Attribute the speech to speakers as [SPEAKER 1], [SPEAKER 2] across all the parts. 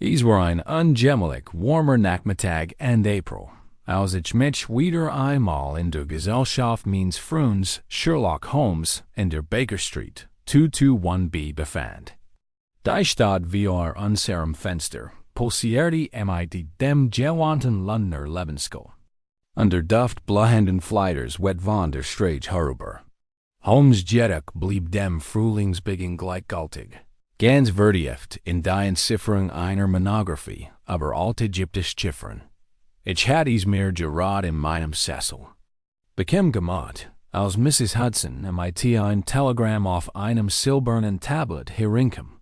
[SPEAKER 1] Is war ein ungemelijk warmer Nachmittag and April, als ich mich wieder einmal in der Gesellschaft meines Freunds Sherlock Holmes in der Baker Street 221b befand. Die Stadt vor unserem Fenster pulsierte mit dem gewanten Londoner Lebensgefühl. Under Duft blahenden Flighters wet von der Straße herüber. Holmes Jedoch blieb dem Frühlingsbeginn gleichgültig. Ganz vertieft in die Entzifferung einer Monographie über altägyptische Chiffren. Ich hatte es mir gerade in meinem Sessel bequem gemacht, als Mrs. Hudson mit ein Telegramm auf einem silbernen Tablet herinkam.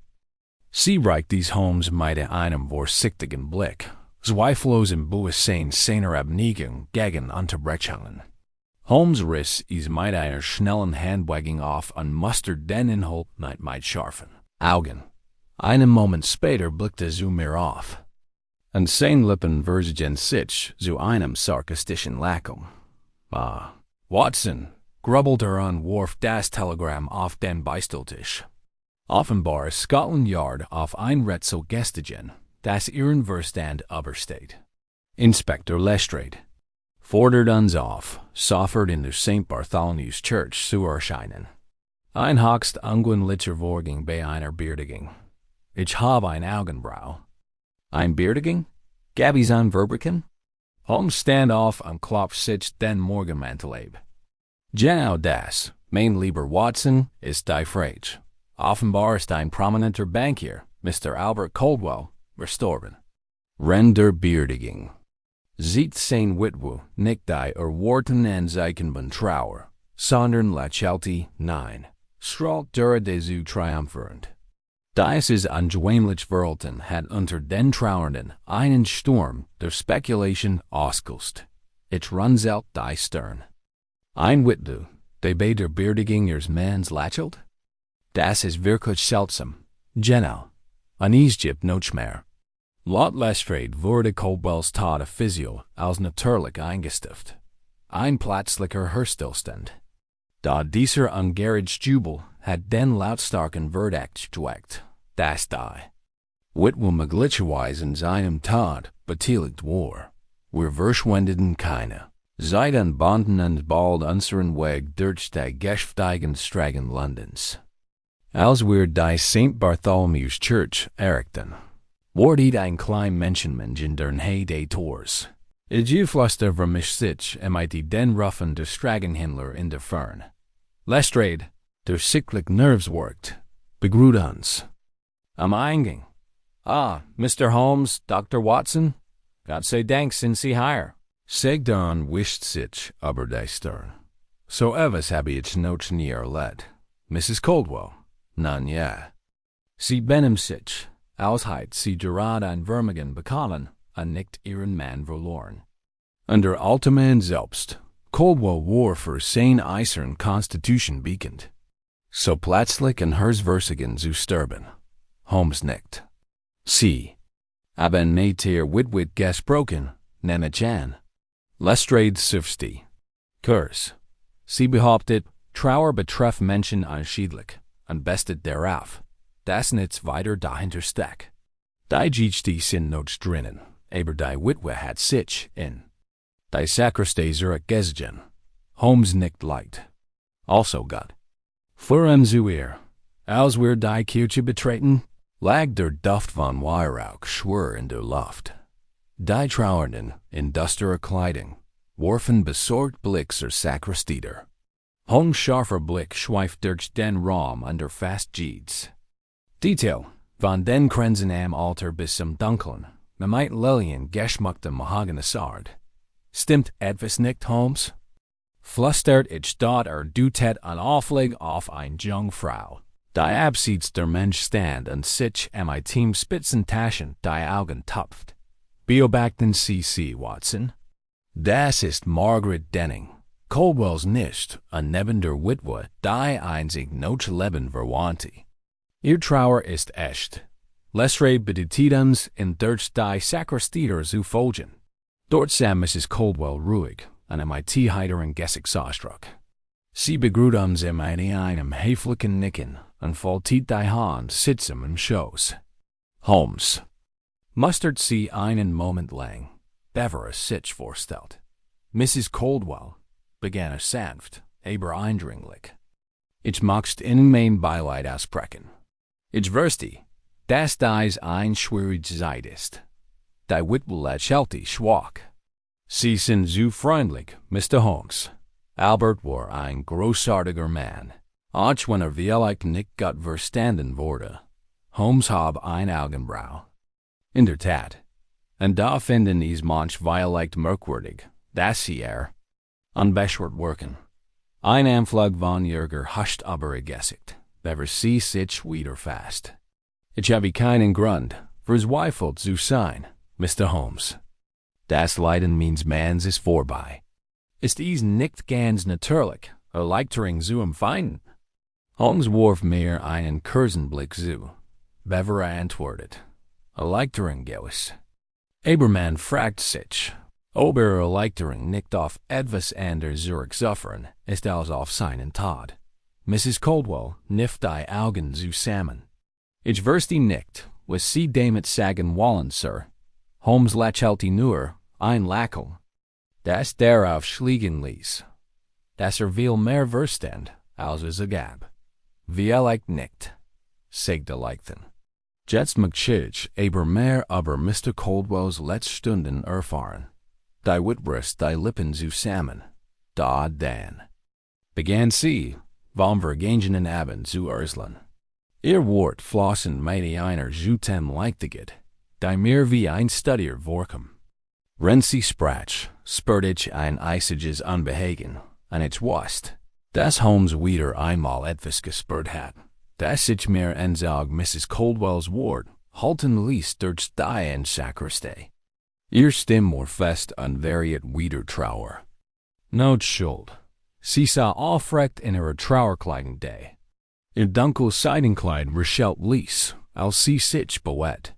[SPEAKER 1] Sie reicht dies Holmes mit einem vorsichtigen Blick, zweifellos im Bewusstsein seiner Abneigung gegen Unterbrechungen. Holmes riss es mit einer schnellen Handbewegung auf und musterte den Inhalt mit scharfen Augen. Einen Moment später blickte zu mir auf. Und seine Lippen versuchten sich zu einem sarkastischen Lächeln. Watson, grubbelte und warf das Telegramm auf den Beistelltisch. Offenbar Scotland Yard auf ein Rätsel gestigen, das ihren Verstand übersteht. Inspector Lestrade fordert uns auf, sofort in der St. Bartholomew's Church zu erscheinen. Ein höchst ungewöhnlicher Vorgang bei einer Beerdigung. Ich habe ein Augenbrau. Ein Beerdigung? Gabby's ein Verbriken? Holmes stand auf und klopft sich den Morgenmantel ab. Genau das, mein lieber Watson, ist die Frage. Offenbar ist ein prominenter Bankier, Mr. Albert Caldwell, verstorben. Ren der Beerdigung. Sieht sein Witwe nicht die erwarteten Zeichen von Trauer, sondern lächelte Nein. Strahlt durch die triumphierend. Dieses ungewöhnlich Verhalten hat unter den Trauernden einen Sturm der Spekulation ausgelöst. Ich runzelt die Stirn. Ein Witwe, die bei der Beerdigung ihres Manns lächelt? Das ist wirklich seltsam. Genau. Und es gibt nichts mehr. Laut Lestrade wurde Caldwells Tod offiziell als natürlich eingestuft. Ein plötzlicher Hörstillstand. Da dieser ungerade Jubel hat den lautstarken Verdacht geweckt, dass die Witwe möglicherweise in seinem Tod beteiligt war. Wir verschwendeten keine Zeit und banden uns bald unseren Weg durch die geschäftigen Straßen Londons. Als wir die St. Bartholomew's Church erreichten, wurde ein klein Menschenmensch in der Nähe des Tors. Ich flüsterte vermischt sich mit den Ruffen der Straßenhändler in der Fern. Lestrade, der sichtlich Nerves worked, begrüßt uns. Am Eingang. Mr. Holmes, Dr. Watson, Gott sei Dank sind Sie hier. Sagte und wischt sich über die Stirn. So etwas habe ich noch nie erlebt. Mrs. Caldwell? Nun ja. Sie benehm sich, als hätte sie gerade ein Vermögen bekommen und nicht ihren Mann verloren. Und der alte Mann selbst, Caldwell war für seine eisern Konstitution bekannt. So plötzlich in Herzversigen zu sterben. Holmes nickt. Sie haben mit ihr Witwe gesprochen, nehme ich an. Lestrade seufzte. Kurs. Sie behauptet, Trauer betreffe Menschen unterschiedlich und bestet darauf, dass nichts weiter dahinter steckt. Die Geschichte sind nichts drinnen, aber die Witwe hat sich in die Sakristei zurückgezogen. Holmes nickt leicht. Also Gott. Führen zu ihr. Als wir die Kirche betreten, lag der Duft von Weihrauch schwer in der Luft. Die Trauernden, in düsterer Kleidung, warfen besorgt Blick zur Sakristei. Holmes' scharfer Blick schweift durch den Raum under fast Jeeds. Detail, von den Kränzen am Altar bis zum Dunklen, mit Lilien geschmucktem Mahogany-Sard. Stimmt etwas nicht, Holmes? Flüstert ich dort dutet an Aufleg auf eine Jungfrau. Die abseits der Mensch stand und sich mit Team Spitzentaschen die Augen tupft. Beobachten Sie, Watson. Das ist Margaret Denning, Caldwells nicht, und neben der Witwe die einzig noch leben Verwandte. Ihr Trauer ist echt. Lestrade bittet uns, in durch die Sakristei zu folgen. Dort sah Mrs. Caldwell ruhig und mit heiteren Gesichtsausdruck. Sie begrüßt uns mit einem höflichen Nicken und faltet die Hand sitzend im Schoß. Holmes. Mustard sie einen Moment lang, bevor sich vorstellt. Mrs. Caldwell begann sanft, aber eindringlich. Ich möchte Ihnen mein Beileid aussprechen. Ich wüsste, dass dies ein schwierige Zeit ist. Die Witwe lächelte schwach. Sie sind so freundlich, Mr. Holmes. Albert war ein großartiger Mann. Auch wenn vielleicht nicht gut verstanden wurde. Holmes habe ein Augenbrau. In der Tat. Und da finden is manch vielleicht merkwürdig, dass sie unbeschwert wirken. Ein Anflug von Jäger hascht aber Gesicht, bever sie sich wieder fast. Ich habe keinen Grund, verzweifelt zu sein, Mr. Holmes. Das Leiden means mans ist vorbei. Ist is nicht ganz natürlich, Erleichterung zu empfinden? Holmes warf mir einen kurzen Blick zu, bever antwortet. Erleichterung gewiss. Aber man fragt sich, ob Erleichterung nicht auf etwas anderes zurückzuführen ist als auf seinen Tod. Mrs. Caldwell knifft die Augen zusammen. Ich wüsste nicht, was Sie damit sagen wollen, Sir. Holmes lächelte nur ein Lächeln, das darauf schließen ließ, dass viel mehr verstand, als es gab. Vielleicht nicht, sagte Leichten. Jetzt möchte ich aber mehr über Mr. Caldwells Letztstunden erfahren. Die Witwe die Lippen zusammen. Da dann begann sie, vom vergangenen Abend zu erzählen. Ihr Wort flossen mit einer Zusammenleichtigkeit, die mir wie ein Studier vorkam. Wenn sie sprach, spürte ich ein eisiges Unbehagen, und ich wusste, dass Holmes wieder einmal etwas gespürt hat, das ich mir entsag Mrs. Caldwells Wort halten ließ durch die in Sakristei. Ihr Stimme war fest und variiert wieder Trauer. Not schuld. Sie sah aufrecht in ihrer Trauerkleidung da. Ihr dunkles Seidenkleid rieselt ließ, als sie sich bewegt.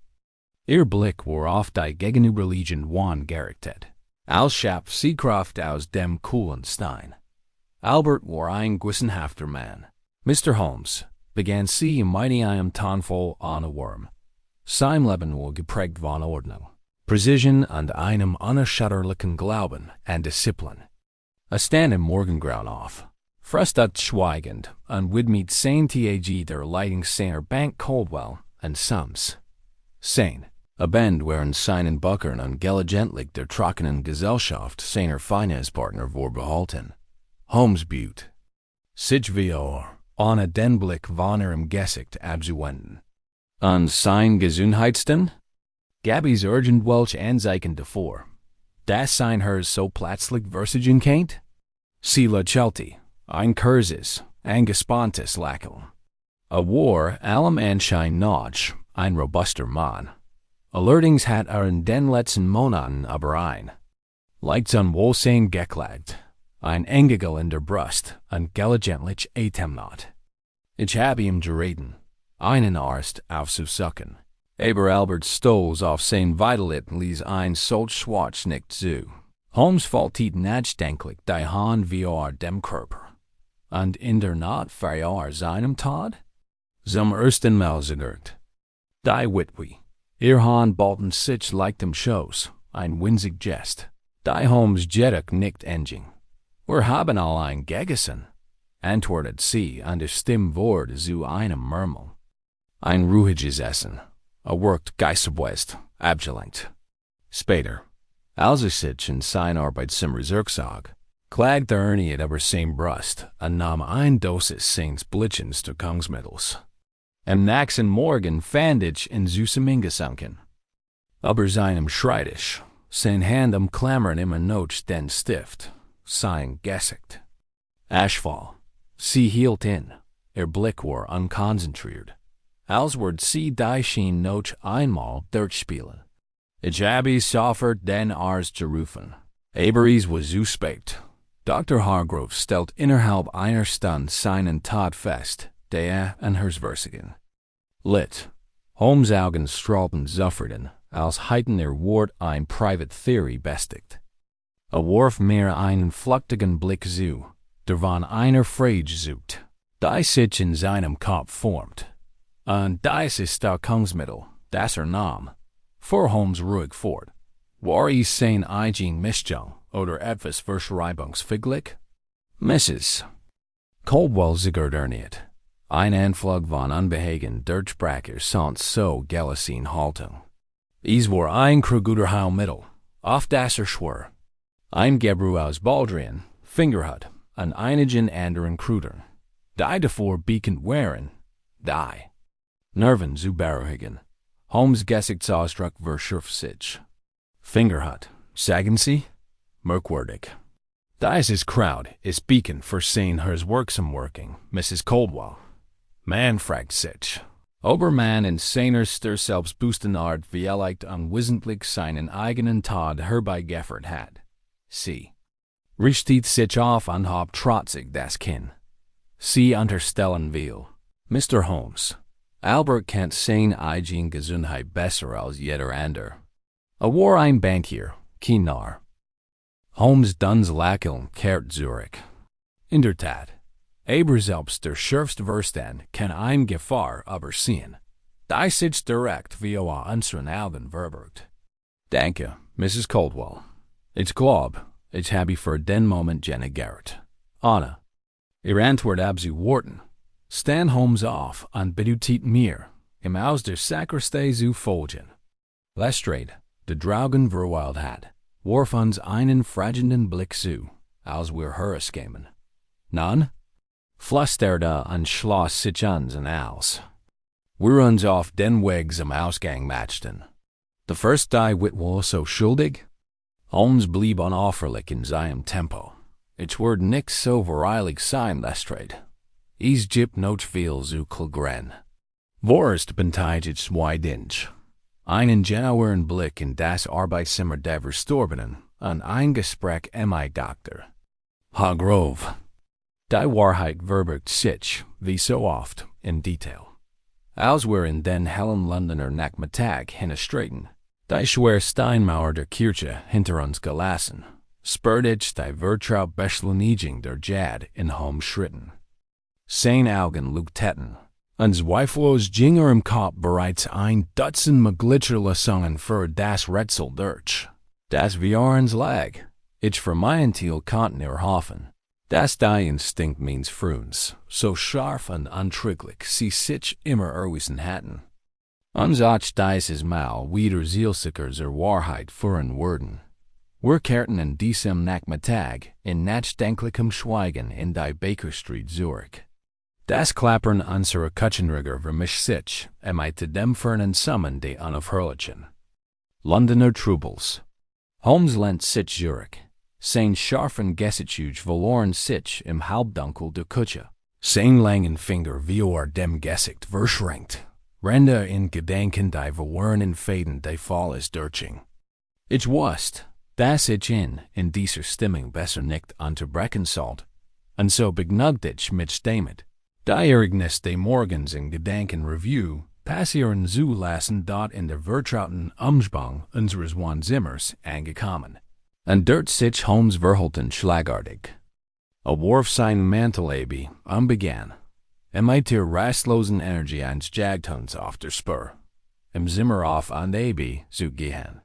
[SPEAKER 1] Ihr Blick war auf die gegenüberliegende Wand gerichtet, als schöpf sie Kraft aus dem kühlen Stein. Albert war ein gewissenhafter Mann. Mr. Holmes, begann sie mit einem Tonfall ohne Wurm. Sein Leben war geprägt von Ordnung, Präzision und einem unerschütterlichen Glauben an Disziplin. Stand im Morgengrauen auf, fröstet schweigend und widmet sein Tag der Leitung seiner Bank Caldwell und Sums. Sein, Abend während seinen Buckern und gelegentlich der trockenen Gesellschaft seiner Finanzpartner vorbehalten. Holmes büht sich wieder, ohne den Blick von ihrem Gesicht abzuwenden. Und sein Gesundheitsstand? Gabby's urgent welch Anzeichen davor, dass sein Herz so plötzlich versiegen kennt? Sie lächelte, ein kurzes, angespanntes Lächeln. War allem Anschein nach ein robuster Mann. Allerdings hat in den letzten Monaten aber ein leicht Unwohlsein geklagt, ein Engel in der Brust und gelegentlich Atemnot. Ich habe ihm geraten, einen Arzt aufzusuchen. Aber Albert Stolz auf sein Vitalität ließ ein solch Schwarz nicht zu. Holmes faltet nachdenklich die Hand vor dem Körper. Und in der Nacht vor seinem Tod? Zum ersten Mal zögert. Die Witwe. Ihr Hand balten sich leicht im Schoß, ein winzig Gest. Die Holmes jedoch nicht enging. Wir haben allein gegessen, antwortet sie und die Stimme wurde zu einem Murmel. Ein ruhiges Essen. Wirkt geisteswest, abgelenkt. Später, als sich in sein Arbeitszimmer zurücksag, klagte Ernie über sein Brust und nahm ein Dosis seines Blitzenstöckungsmittels. Am nächsten Morgen fand ich in Süßem gesunken. Aber seinem Schreitisch, sein Hand umklammern immer noch den Stift, sein Gesicht. Ashfall. Sie hielt in, ihr Blick war unkonzentriert. Als wird sie die Schien noch einmal durchspielen. Ich habe sofort den Arzt gerufen. Aber es war zu spät. Dr. Hargrove stellt innerhalb einer Stunde seinen Tod fest, der an Herzversigen. Lit. Holmes' Augen strahlten sofort, als hätten Wort ein Private Theory bestigt. Warf mir einen flüchtigen Blick zu, der von einer Frage sucht, die sich in seinem Kopf formt. Und dies ist das Kongsmittel, das nahm, Vor Holmes ruhig fort. War ist sein eigen Mischung oder etwas Verschreibungsfiglich? Mrs. Caldwell zigert Ein Anflug von Unbehagen Durchbrecher sonst so Gelassine Haltung. Is war ein Kruguter Heilmittel, auf das schwör. Ein Gebru aus Baldrian, Fingerhut, an einigen anderen Krudern. Die davor beacon waren, die. Nerven zu beruhigen. Holmes Geschichtsausdruck verschurfsich. Fingerhut, sagen Sie? Merkwürdig. Dies is crowd, is beacon for seeing hers worksome working, Mrs. Caldwell. Man fragt sich. Obermann in seiner selbstbewussten Art vielleicht unwissentlich seinen eigenen Tod herbeigeffert hat. Sie richtet sich auf und hab trotzig das Kinn. Sie unterstellen will. Mr. Holmes, Albert kennt sein eigen Gesundheit besser als jeder ander. War ein Bankier, kein Narr. Holmes duns Lächeln kehrt Zurich. In der Tat, aber selbst der schärfste Verstand kann ein Gefahr übersehen. Die sich direkt via unseren Augen verbergt. Danke, Mrs. Caldwell. Ich glaub, ich habe für den Moment jene Gerrit. Anna. Ihr Antwort abzuwarten. Stan Holmes auf und bedeutet mir, im Haus der Sakristei zu folgen. Lestrade, de Draugen verweilt hat, warf uns einen fragenden Blick zu, als wir herauskämen. Nun? Flüsterte und schloss sich uns aus. Wir uns auf den Weg zum Ausgang machten. The first die Witwe so schuldig? Holmes blieb unauffällig in seinem Tempo. Ich wurde nix so verreilig sein, Lestrade. Is gibt not viel zu klagren. Vorst benteiligt zweidinch. Einen genaueren Blick in das Arbeitszimmer der Verstorbenen und ein Gespräch Doktor. Ha Grove. Die Wahrheit verbirgt sich, wie so oft, in Detail. Als wir in den hellen Londoner Nachmittag hinstreiten, die schwere Steinmauer der Kirche hinter uns gelassen, spürte ich die vertraut Beschleunigung der Jad in Holmes Schritten. Sein Augen leuchteten, und zweifellos ging im Kopf bereits ein Dutzend möglicher Lösungen für das Rätsel durch. Das wir uns lag, ich für meinen Teil konnten erhoffen, dass die Instinkt meines Frühens, so scharf und unträglich sie sich immer erwiesen hatten. Uns auch dieses Mal wieder zielsicher zur Wahrheit führen würden. Wir kehrten in diesem Nachmittag in nachdenklichem Schweigen in die Baker Street Zurich. Das Klappern unserer Kutschenrigger vermischt sich mit dem fernen Summen der Unaufhörlichen. Londoner Trubels. Holmes lehnt sich Zurich. Sein scharfen Gesichtszug verloren sich im Halbdunkel der Kutsche. Sein langen Finger wie dem Gesicht verschränkt. Rende in Gedanken die verworrenen Fäden die Falles durching. Ich wusste, dass ich in dieser Stimmung besser nicht unterbrechen sollte, und so begnügte ich mich damit, die Ereignis des Morgens in Gedankenreview passieren zu lassen dort in der vertrauten Umspannung unseres Wohnzimmers angekommen. Und dort sich Holmes verhalten schlagartig. Warf seinen Mantel ab und begann, mit der rastlosen Energie eines Jagdhunds auf der Spur, im Zimmer auf und ab zu gehen.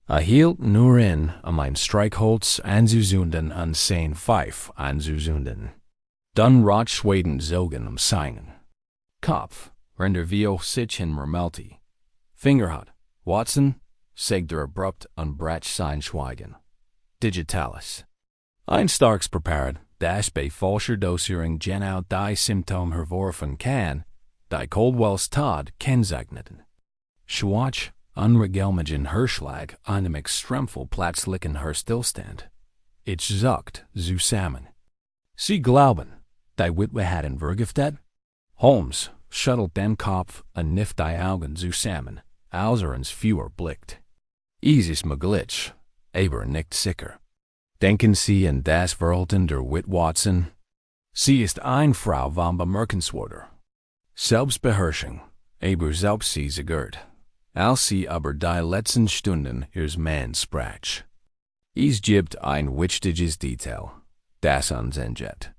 [SPEAKER 1] Hielt nur in, ein Streichholz anzuzünden und sein Pfeif anzuzünden. Dann rot-schwedend Zogen seinen Kopf, render wie sich hinmurmelte. Fingerhut, Watson, sagt abrupt und brach sein Schweigen. Digitalis. Ein starks prepared, das bei falscher Dosierung genau die Symptom hervorrufen kann, die Caldwells Tod kennzeichneten. Schwach, unregelmäßigen Herschlag einem extremful plötzlichen Stillstand. Ich zuckt zusammen. Sie glauben, die Witwe hat ihn vergiftet? Holmes schüttelt den Kopf und knifft die Augen zusammen, als ins Feuer blickt. Ist möglich, aber nicht sicher. Denken Sie an das Verhalten der Witwe Watson? Sie ist eine Frau von bemerkenswerter Selbstbeherrschung, aber selbstsiegert, als sie aber die letzten Stunden ihres Manns sprach. Es gibt ein wichtiges Detail, das uns entgeht.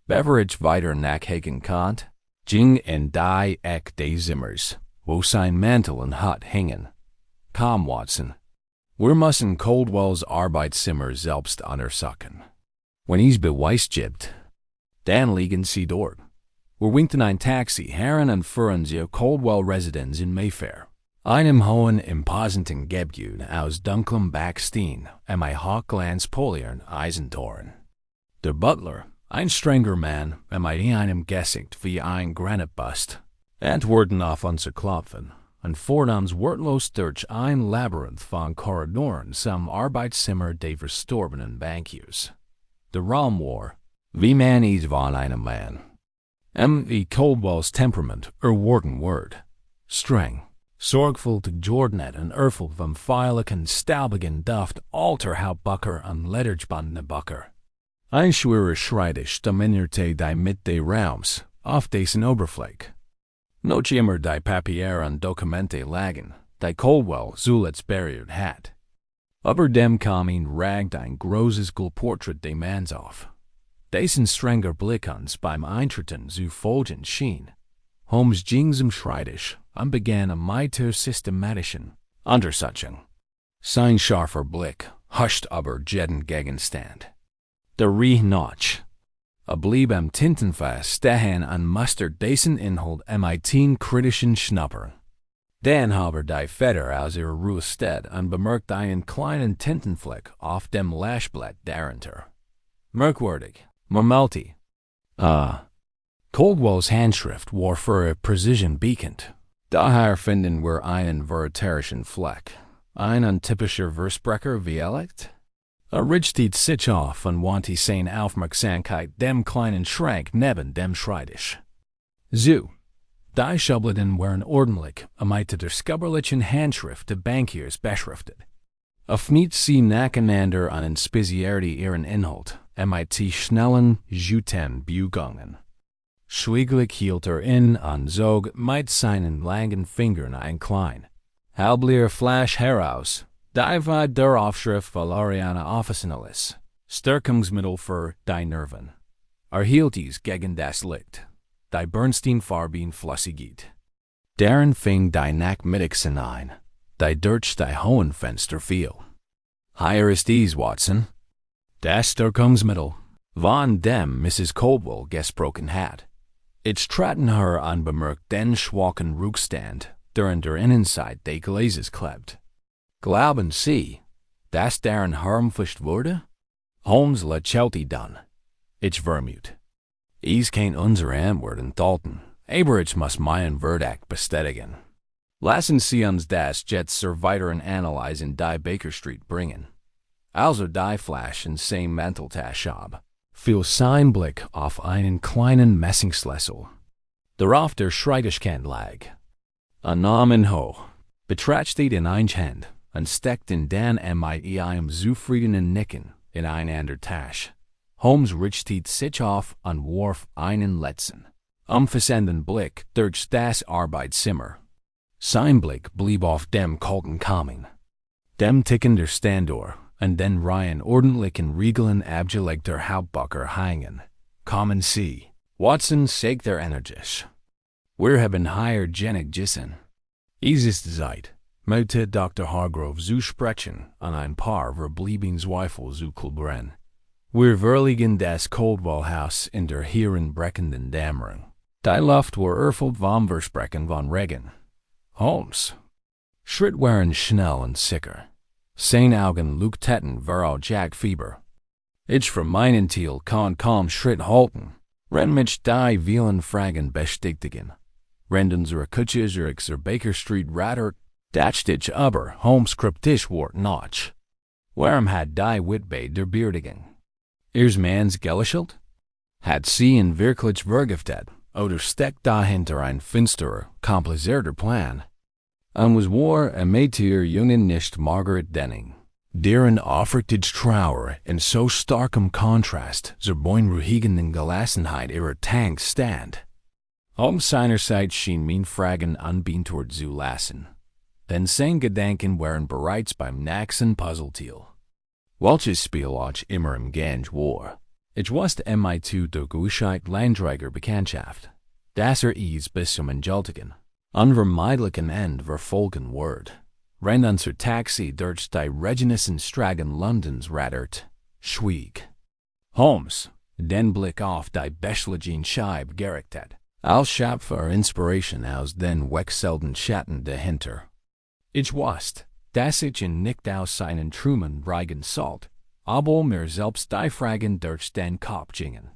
[SPEAKER 1] Bevor ich weiter nachhaken konnte, ging in die Eck des Zimmers, wo sein Mantel und Hut hingen, Komm, Watson. Wir müssen Coldwell's Arbeitszimmer selbst untersuchen. When he's beweisgibt, dann liegen sie dort. Wir winkten ein Taxi heran und fuhren zur Coldwell-Residenz in Mayfair. Einem hohen, imposanten Gebäude aus dunklem Backstein und mit hochglanzpolierten Eisentoren. Der Butler, ein strenger Mann, und mit einem Gesicht wie ein Granitbust, antworten auf unser Klopfen und führt uns wortlos durch ein Labyrinth von Korridoren zum Arbeitszimmer des verstorbenen Bankiers. Der Raum war, wie man es von einem Mann. Wie Coldwell's Temperament worden wird. Streng, sorgfältig geordnet und erfüllt vom feierlichen, staubigen Duft alter Hauptbücher und ledergebundene Bücher. Ein schwerer Schreibtisch dominierte die Mitte des Raums, auf dessen Oberfläche noch immer die Papiere und Dokumente lagen, die Coldwell zuletzt berührt hat. Über dem Kamin ragt ein großes Gulportrait des Manns auf, dessen strenger Blick uns beim Eintreten zu folgen schien. Holmes ging zum Schreibtisch und begann mit der systematischen Untersuchung. Sein scharfer Blick huscht über jeden Gegenstand. Der Riech blieb am Tintenfass stehen und mustert dessen Inhalt mit kritischen Schnuppern. Dann hob die Feder aus ihrer Ruhe stead und bemerkte einen kleinen Tintenfleck auf dem Lashblatt darunter. Merkwürdig, murmelte. Coldwell's Handschrift war für Precision bekannt. Daher finden wir einen veritärischen Fleck, ein untypischer Versprecher wie erlegt. Richtet sich auf und wandte seine Aufmerksamkeit dem kleinen Schrank neben dem Schreibtisch. So, die Schubladen waren ordentlich mit der skubberlichen Handschrift der Bankiers beschriftet. Öffnet sie nacheinander und inspizierte ihren Inhalt mit schnellen, guten Bewegungen. Schwieglich hielt in und zog mit seinen langen Fingern ein klein, halblier Flash heraus, die war der Aufschrift Valeriana Officinalis, Stärkungsmittel für die Nerven. Hielt dies gegen das Licht, die Bernsteinfarben Flüssigkeit. Darin fing die Nachmittagssonne ein, die durch die hohen Fenster fiel. Hier ist dies, Watson. Das Stärkungsmittel, von dem Mrs. Coldwell gesprochen hat. Ich traten her unbemerkt den schwachen Rückstand, der in der Innenseite des Glases klebt. Glauben Sie, dass darin harmfuscht wurde? Holmes lächelte dann. Ich vermute. Es kann unsere Antwort enthalten, aber ich muss meinen Verdacht bestätigen. Lassen Sie uns das jetzt zur weiteren Analyse in die Baker Street bringen. Also die Flash in seinem Manteltasche ab, fiel sein Blick auf einen kleinen Messingschlüssel, der auf der Schreibtischkante lag. Namen hoch, betrachtete in eine Hand und steckte dann mit einem zufriedenen Nicken in eine andere Tasche. Holmes richtete sich auf und warf einen letzten, umfassenden Blick durch das Arbeitszimmer. Sein Blick blieb auf dem kalten Kamin, dem Ticken der Standuhr und den Reihen ordentlichen Riegeln abgelegter Hauptbücher hängen. Kommen Sie, Watson, sagte energisch. Wir haben hier genig gegessen. Es ist Zeit, mit Dr. Hargrove zu sprechen und ein paar verbliebene Zweifel zu klären. Wir verlegen das Coldwell-Haus in der heranbrechenden Dämmerung. Die Luft war erfüllt vom Versprechen von Regen. Holmes. Schritt waren schnell und sicher. Seine Augen leuchteten wie Jagdfieber. Ich für meinen Teil kann kaum Schritt halten, wenn mich die vielen Fragen bestätigen. Rennt unsere Kutsche durch zur Baker Street rattert, dacht ich aber Holmes kryptisch Wort noch. Warum hat die Witwe der Beerdigung ihres Manns gelächelt? Hat sie ihn wirklich vergiftet, oder steckt dahinter ein finsterer, komplizierter Plan? Und was war mit ihr Jungen nicht Margaret Denning, deren aufrichtige Trauer in so starkem Kontrast zur beunruhigenden Gelassenheit ihrer Tanks stand? Holmes seinerseits schien mein Fragen unbeantwortet zu lassen, denn seine Gedanken waren bereits beim nächsten Puzzleteil. Welches Spiel auch immer im Gange war. Ich wusste mit der Gewissheit landreicher Bekanntschaft, dass es bis zum endgültigen, unvermeidlichen Ende verfolgen wird. Ren unser taxi durch die Regenissance Stragen Londons rattert, schwieg. Holmes, den Blick auf die beschlägigen Scheibe gerichtet, als Schöpfer Inspiration aus den wechselnden Schatten dahinter. Ich wusste, dass ich ihn nicht aus seinen Träumen reigen sollte, aber mir selbst die Fragen durch den Kopf gingen.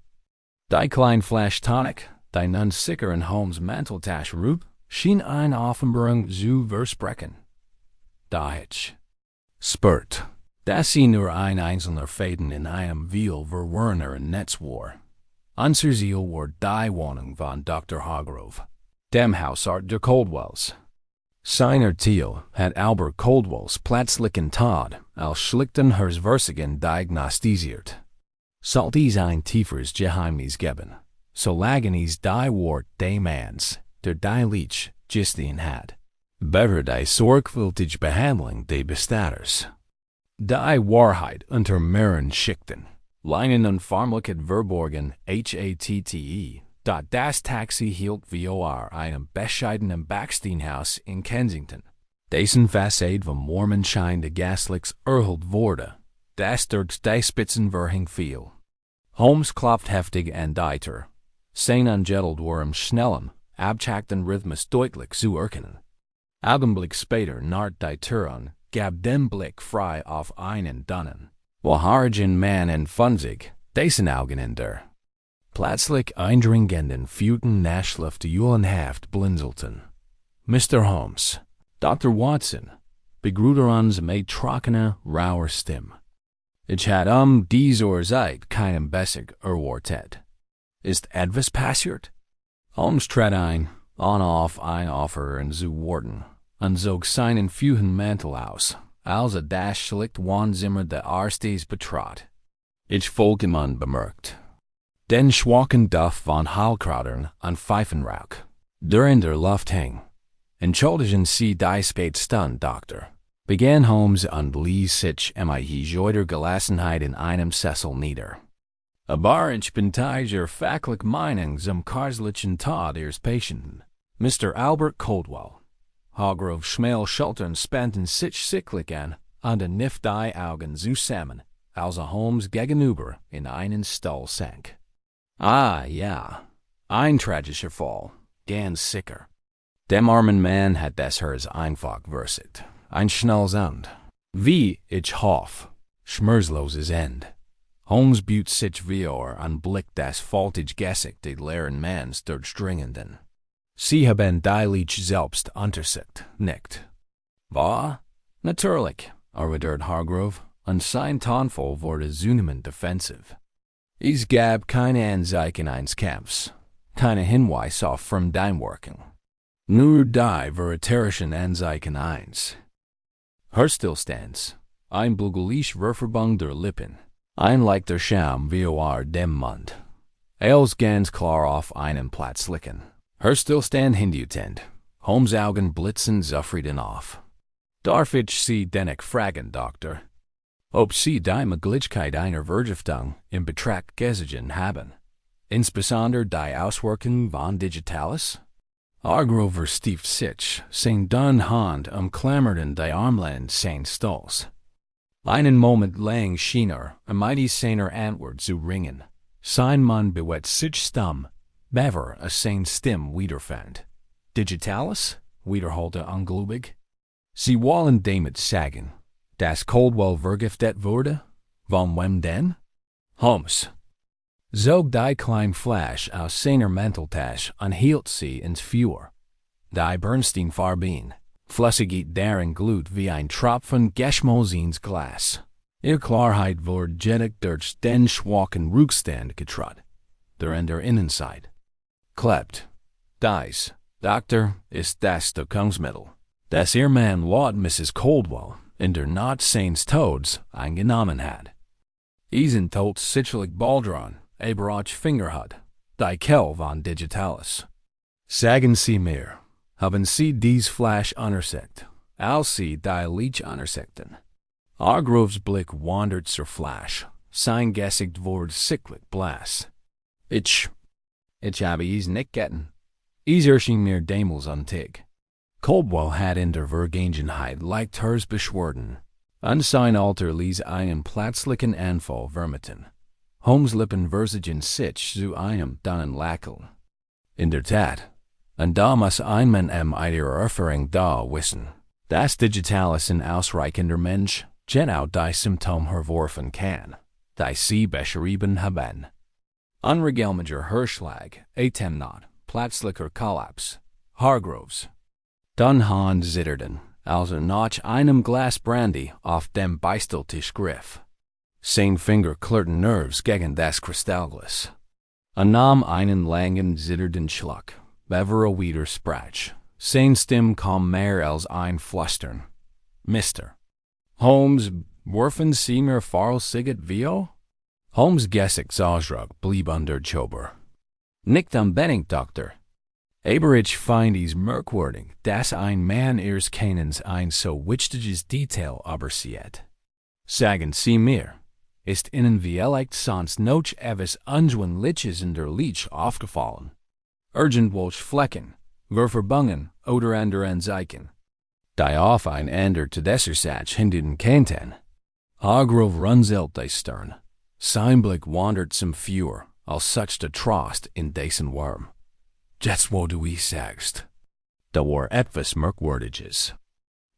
[SPEAKER 1] Die kleine Flash Tonic, die nun sicher in Holmes' Manteltasche ruht, schien eine Offenbarung zu versprechen. Da ich spürt, dass sie nur ein einzelner Faden in einem viel verworreneren Netz war. Unser Ziel war die Wohnung von Dr. Hargrove, dem Hausarzt der Coldwells. Seiner Ziel hat Albert Coldwells plötzlichen Tod als schlichten Hirschversagen diagnostiziert. Sollte es ein tieferes Geheimnis geben, so lagen es die Wort des Manns, der die Leech gesehen hat. Better die sorgfältige Behandlung des Bestatters. Die Wahrheit unter mehreren Schichten, Leinen und Farmlichkeit verborgen, HATTE. Das Taxi hielt vor einem bescheidenen Backsteinhaus in Kensington, dessen Fassade vom Mormonschein des Gaslichts erhellt wurde, das durch die Spitzenverhängung fiel. Holmes klopft heftig an die Tür. Sein Angettelt war im schnellen, abgehackten Rhythmus deutlich zu erkennen. Augenblick später naht die Tür an, gab den Blick frei auf einen Dunnen, wohlhaarigen Mann in Funzig, dessen Augen in der plötzlich eindringenden Futen Naschluft julenhaft blinzelten. Mr. Holmes, Dr. Watson, begrüßte uns mit trockener, rauer Stimme. Ich hatte dieser Zeit keinen Bessig erwartet. Ist etwas passiert? Holmes trat ein, auf ein Aufhören zu warten, und zog seinen frühen Mantel aus, als das schlicht Wohnzimmer des Arztes betrat. Ich folgte ihm unbemerkt. Den schwachen Duft von Heilkrautern und Pfeifenrauch, der in der Luft hing. Entschuldigen Sie die Spätstunde, Doktor, begann Holmes und ließ sich mit Gelassenheit in einem Sessel nieder. Aber ich bin Ihrer faklichen Meinung zum kauslichen Tod Ihres Patienten, Mr. Albert Coldwell. Hargrove schmale Schultern spannten sich sicklich an, und kniff die Augen zusammen, als Holmes gegenüber in einen Stuhl sank. Ah, ja, ein tragischer Fall, ganz sicher. Dem armen Mann hat das Herz einfach versagt. Ein schnelles Ende. Wie ich hoffe, schmerzloses Ende. Holmes bot sich vor und blickte das faltige Gesicht des leeren Manns durchdringenden. Sie haben die Leech selbst untersucht, nicht? Wahr? Natürlich, erwidert Hargrove, und sein Tonfall wurde zunehmend defensiv. Es gab keine Anzeichen eines Kampfs, keine Hinweise auf Fremdeinwirkung. Nur die verräterischen Anzeichen eins. Herzstillstands, ein blügliche Verfärbung der Lippen, ein leichter Schaum vor dem Mund. Als ganz klar auf einen Platz liegen. Herzstillstand hindeutend. Holmes' Augen blitzen zufrieden auf. Darf ich Sie dennoch fragen, Doktor, ob Sie die Möglichkeit einer Vergiftung in Betracht gezogen haben, insbesondere die Auswirkungen von Digitalis? Hargrove verstieft sich, sein dünne Hand umklammerten die Armlehne seines Stuhls. Einen Moment lang schien mit seiner Antwort zu ringen. Sein Mann bewegt sich stumm, bevor seine Stimme wiederfand. Digitalis? Wiederholte ungläubig. Sie wollen damit sagen, dass Coldwell vergiftet wurde? Von wem denn? Holmes zog die kleine Flash aus seiner Manteltasche und hielt sie ins Feuer. Die Bernsteinfarben, flüssig darin glut wie ein Tropfen geschmolzenes Glas. Ihre Klarheit wurde jettig durch den schwachen Rückstand getrot, der in der Innenseite klebt. Dies, Doktor, ist das Wirkungsmittel, das Ihr Mann laut Mrs. Coldwell in der Nacht seines Todes eingenommen hat. Eisen tot sicherlich Baldron, aber auch Finger hat, die Kell von Digitalis. Sagen Sie mir, haben Sie dies Flash untersucht, als Sie die Leech untersuchten? Hargroves Blick wandert zur Flash, sein Gesicht wurde sicklich blass. Ich habe es nicht getten. Es erschien mir damals antig. Coldwell had in der Vergangenheit leicht hers beschworen. An sein Alter ließ einen plötzlichen Anfall vermuten. Holmes lippen versigen sich zu einem dann lächeln. In der Tat, und da muss ein Mann ihrer Erfahrung da wissen, dass Digitalis ein ausreichender Mensch genau die Symptome hervorrufen kann, die sie beschrieben haben. Unregelmäßiger Hirschlag, Atemnot, plötzlicher Kollaps, Hargroves. Dann Hahn zitterten, als nach einem Glas Brandy auf dem Beisteltisch griff. Sein Finger klirrten Nerves gegen das Kristallglas. Nahm einen langen, zitternden Schluck, bevor wieder sprach. Sein Stimme kam mehr als ein Flüstern. Mr. Holmes, werfen Sie mir vorsichtig Vio? Holmes' Gesichtsausdruck blieb unterjober. Nicht unbedingt, Doktor. Aber ich finde es merkwürdig, dass ein Mann ihres Kennens ein so wichtiges Detail übersieht. Sagen Sie mir, ist Ihnen vielleicht sonst noch etwas Unschwindliches in der Lich aufgefallen? Irgendwelche Flecken, Ververbungen oder andere Anzeichen, die auf ein Ende zu dieser Sache hindeuten könnten? Hargrove runzelt die Stirn. Sein Blick wandert zum Feuer, als such der Trost in diesen Wurm. Jetzt wo du es sagst. Da war etwas Merkwürdiges.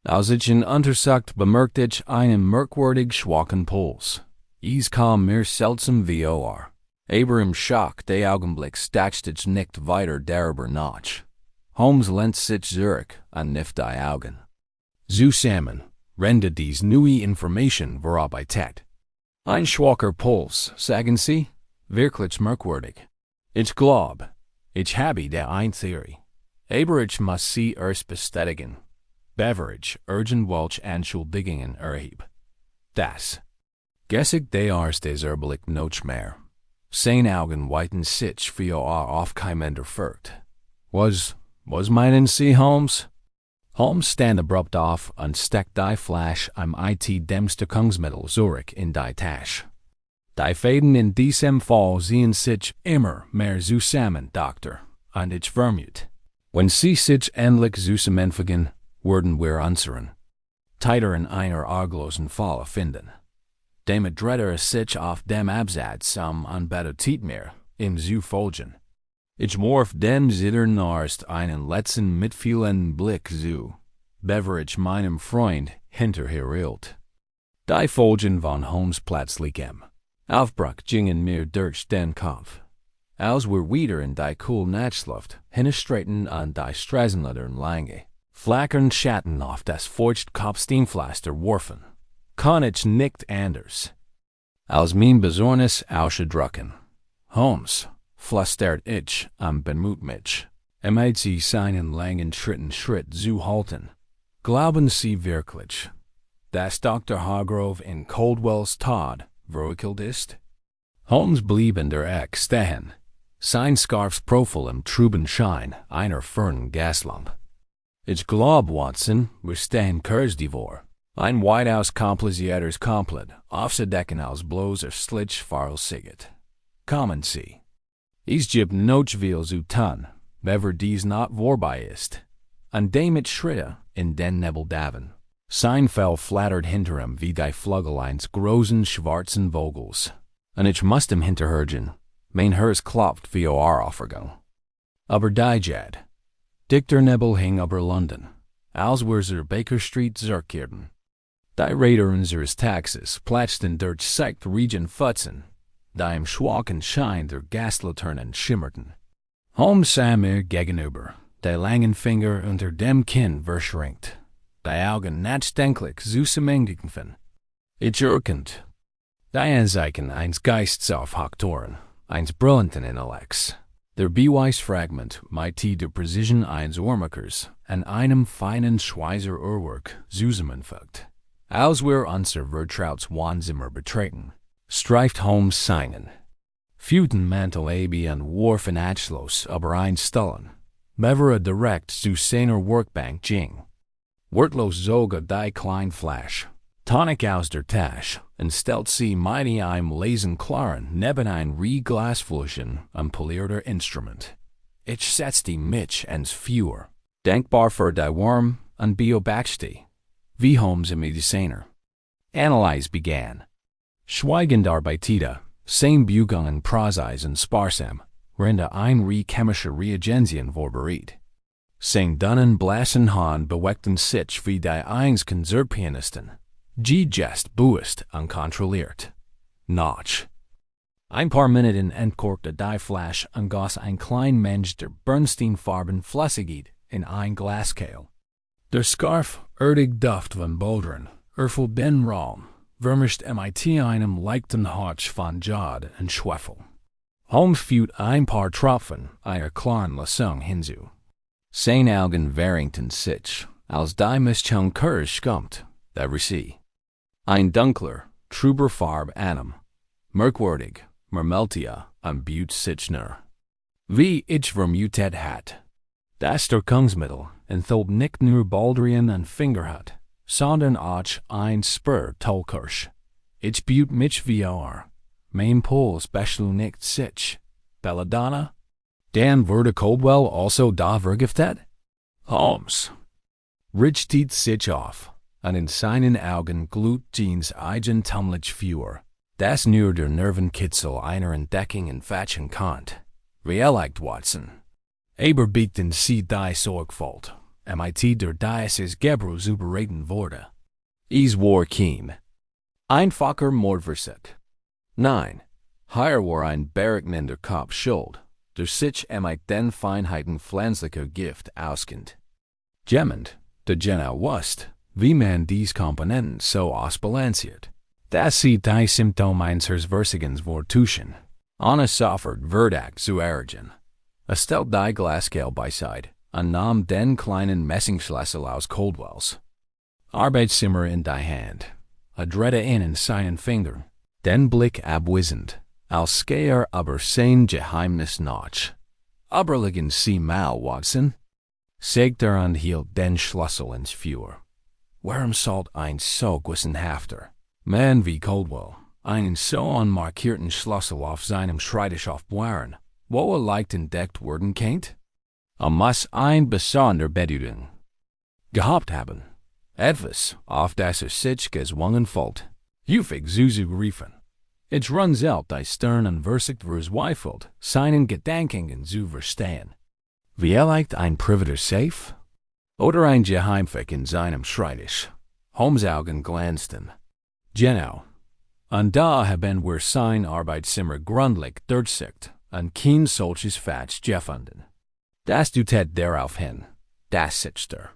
[SPEAKER 1] Als ich ihn untersucht, bemerkte ich einen merkwürdig schwachen Puls. Es kam mir seltsam vor. Aber im Schock des Augenblicks dachte ich nicht weiter darüber nach. Holmes lehnt sich zurück und kniff die Augen. Zusammen rende dies neue Information verarbeitet. Ein schwacher Puls, sagen Sie? Wirklich merkwürdig. Ich glaube, ich habe da eine Theorie. Aber ich muss sie erst bestätigen. Bevor ich irgendwelche Anschuldigungen erhebe. Das Gessig der erste Augenblick noch mehr. Sein Augen weiten sich für aufkeimender Furcht. Was meinen Sie, Holmes? Holmes stand abrupt auf und steckt die Flash am Dämmstückungsmittel zurück in die Tasche. Die Fäden in diesem Fall sehen sich immer mehr zusammen, Doktor, und ich vermute, wenn sie sich endlich zusammenfügen, werden wir unseren Tighter in einer arglosen Falle finden. Damit dreht sich auf dem Absatz bedeutet mehr im zu folgen. Ich warf dem Zittern erst einen letzten mitfühlenden Blick zu, bevor ich meinem Freund hinterherhielt. Die Folgen von Holmes plötzlichem Aufbruch gingen mir durch den Kopf. Als wir wieder in die cool Nachtluft hinstreiten an die Straßenlaternen lange, flackern Schatten auf das Feuchtkopfsteinpflaster warfen, kann ich nicht anders als mein Besorgnis auszudrücken. Holmes, flüstert ich bemüht mich, sie seinen langen Schritt zu halten. Glauben Sie wirklich, dass Dr. Hargrove in Coldwells Tod verwickelt ist? Holmes blieb in der Ecke stehen, sein Scarfsprofil im trüben Schein einer fernen Gaslampe. Ich glaub, Watson, wir stehen kurz davor, ein weitaus komplizierteres Komplott aufzudecken als bloß Slitch voraussiegt. Kommen Sie. Es gibt noch viel zu tun, bevor dies not vorbei ist. An dem ich Schritte in den Nebel daven. Sein Fell flattert hinter ihm wie die Flügel eines großen schwarzen Vogels. Und ich muss ihm hinterhergehen. Mein Herz klopft wie Aufregung. Aber die Jad. Dichter Nebel hing über London, als wir zur Baker Street zurückkehrten. Die Räder unseres Taxis platzten durch seichte Region Futzen, die im schwachen Schein der Gaslaternen schimmerten. Holmes sah mir gegenüber, die langen Finger unter dem Kinn verschränkt, die Augen nachdenklich zusammengekniffen. Ich erkannte die Anzeichen eines Geistsaufhaktoren, eines brillanten Intellekts. Der Beweisfragment mit der Präzision eines Uhrmachers an einem feinen Schweizer Uhrwerk zusammenfügt. Als wir unser Vertrautes Wohnzimmer betreten, streift Holmes seinen Futenmantel ab und warf ihn achtlos über ein Stollen, bevor direkt zu seiner Workbank ging. Wortlos zog die kleine Flash Tonic aus der Tasche und stellt sie mit einem leisen klaren neben ein Rieglasfläschchen polierter Instrument. Ich setzte mich ins Feuer. Denkbar für die Worm und Beobachte, wie Holmes im Mediziner. Analyse began. Schweigend arbeitete, sein Bewegungen präzise und sparsam, rende chemische Reagenzien vorbereitet. Sein dunnen blassen Hand bewegten sich wie die eines Konzertpianisten, Gest bewusst und kontrolliert. Nach ein paar Minuten entkorkte die Flasche und goss ein klein Mensch der Bernsteinfarben Flüssigkeit in ein Glaskeil. Der Scarf erdig Duft von Bouldern, erfüllt den Raum, vermischt mit einem leichten Hauch von Jod und Schwefel. Holmes fügt ein paar Tropfen einer klaren Lösung hinzu. Sein Augen verringten sich, als die Mischung Kirsch kommt, der Regie. Ein dunkler, trüber Farbe annem, merkwürdig, mermeltia und beaut sich nur. Wie ich vermutet hat. Das Durchgangsmittel enthielt nicht nur Baldrian und Fingerhut, sondern auch ein Spur Tollkirsch. Ich beaut mich wie mein Puls beschleunigt sich. Belladonna? Dan wurde Coldwell also da vergiftet? Holmes richtet sich auf, und in seinen Augen glüht Jeans eigentümlich Feuer, das nur der Nervenkitzel einer Entdeckung entfachen kann. Reelect Watson. Aber bieten Sie die Sorgfalt, mit der dieses Gebrauch überreden wurde. Es war kein einfacher Mordversuch. Nein, hier war ein berechnender Kopf schuld, der sich mit den Feinheiten pflanzlicher Gift auskennt. Jemand, der genau wusste, wie man dies Komponenten so ausbalanciert, dass sie die Symptome eines Versigens vortuschen, ohne sofort Verdacht zu erregen. Stellt die Glaskeil beiseite und nahm den kleinen Messingschlüssel aus Coldwells Arbeitszimmer in die Hand, drehte ihn in seinen Fingern, den Blick abwesend, als gehe aber sein Geheimnis nach. Überlegen Sie mal, Watson, sagte und hielt den Schlüssel ins Feuer. Warum sollte ein so gewissenhafter Mann wie Coldwell einen so unmarkierten Schlüssel auf seinem Schreibtisch aufbewahren, wo leicht entdeckt werden kennt? Muss ein besonder Bedeutung gehabt haben. Etwas, auf das sich gezwungen fühlt. Häufig zu riefen. Ich runzelt die Stirn und versicht verzweifelt, seinen Gedanken zu verstehen. Vielleicht ein privater Safe? Oder ein Geheimfach in seinem Schreibtisch? Holmes' Augen glänzten. Genau. Und da haben wir sein Arbeitszimmer gründlich durchsucht und kein solches Fach gefunden. Das deutet darauf hin, dass sich der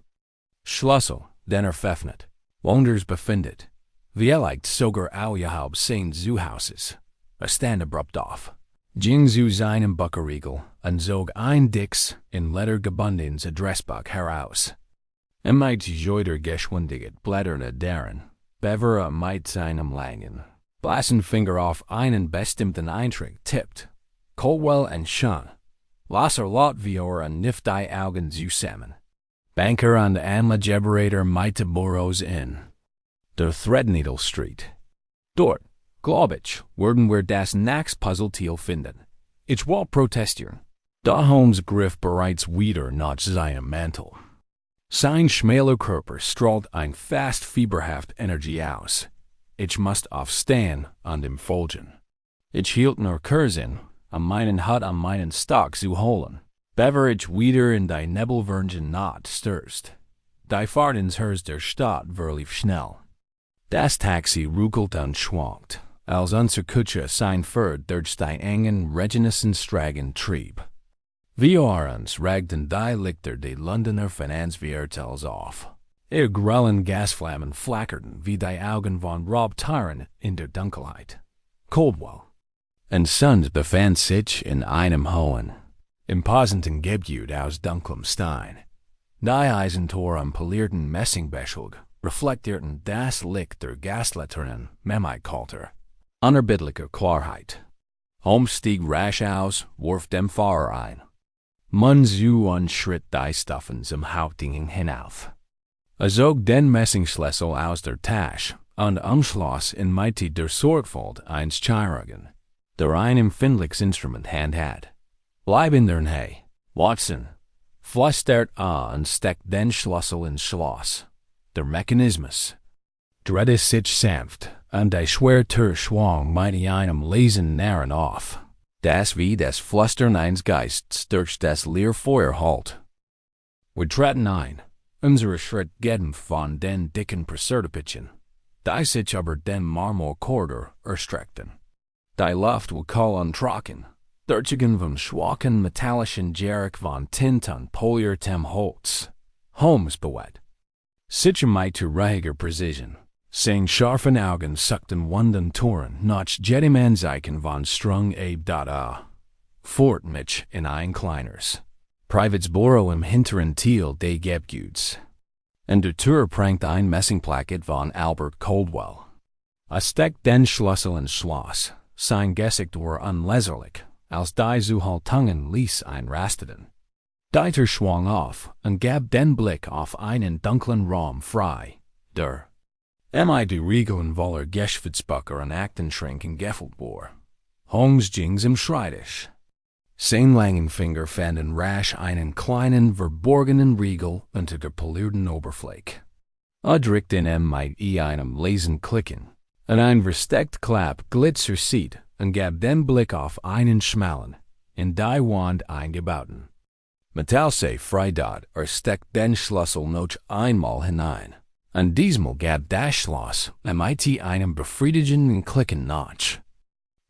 [SPEAKER 1] Schlüssel, den veröffnet, woanders befindet. Vielleicht sogar außerhalb seines Zuhauses. Stand abrupt auf, ging zu seinem Buckeriegel und zog ein dickes, in Leder gebundenes Adressbuch heraus. Mit joider geschwindigkeit blätterte darin, bever mit seinem langen, blassen Finger auf einen bestimmten Eintrag tippt. Coldwell und Sean. Lasser lot vior und nift die Augen zusammen. Banker und Anlageberator mit Burroughs in der Threadneedle Street. Dort, glaub ich, werden wir das nächste Puzzleteil finden. Ich will protestieren. Da Holmes griff bereits wieder nach seinem Mantel. Sein schmäler Körper strahlt ein fast fieberhaft Energie aus. Ich musste aufstehen und ihm folgen. Ich hielt nur kurz in, meinen Hut an meinen Stock zu holen. Bever ich wieder in die nebelvergen Nacht stürzt. Die Fahrt ins Herz der Stadt verlief schnell. Das Taxi ruckelt und schwankt, als unsere Kutsche sein Pferd durch die engen Regennissenstragen trieb. Wir uns regten die Lichter die Londoner Finanzviertels auf. Grellen Gasflammen flackerten wie die Augen von Rob Tyron in der Dunkelheit. Coldwell und Sons befand sich in einem hohen, imposenten Gebäude aus dunklem Stein. Die Eisentor am polierten Messingbeschlag reflektierten das Licht der Gaslaternen Memmigkalter, unerbittlicher Klarheit. Holmes stieg rasch aus, warf dem Fahrer ein. Man zu und schritt die Stufen zum Hauptdingen hinauf. Zog den Messingschlüssel aus der Tasche und umschloss in Mitte der Sorgfalt eins Chirurgen, der ein empfindliches Instrument handhat. Bleib in der Nähe, Watson, flüstert und steckt den Schlüssel in Schloss. Der Mechanismus. Dreht es sich sanft, und die schwere Tür schwang mit einem leisen Narren auf. Das wie das Flüstern eines Geists durch das Leerfeuer halt. Wir treten ein. Unsere Schritt gehen von den dicken Preservativen, die sich über den Marmorkorridor erstreckten. Die Luft war kahl und trocken, durchzogen vom schwachen metallischen Geruch von Tint und poliertem Holz. Holmes bewegt sich mit ruhiger Präzision. Seine scharfen Augen suchten wunden Toren nach jedem Anzeichen von Strung a. Fort mich in ein kleines Privatsbüro im hinteren Teil des Gebäudes. In der Tür prangt ein Messingplakat von Albert Coldwell. Steckt den Schlüssel ins Schloss. Sein Gesicht war unleserlich, als die Zuhaltungen ließ einrasteten. Die Tür schwang auf und gab den Blick auf einen dunklen Raum frei. Der die Regeln voller Geschäftsbücher und Aktenschränken gefüllt war. Holmes ging zum Schreibtisch. Sein langen Finger fanden rasch einen kleinen, verborgenen Riegel unter der polierten Oberfläche. Drückte ihn mit einem leisen Klicken, und ein versteckter Klapp glitt zur Seite und gab den Blick auf einen schmalen, in die Wand eingebauten Metallsafe frei dort steckt den Schlüssel noch einmal hinein. Und diesmal gab das Schloss mit einem befriedigenden Klicken nach.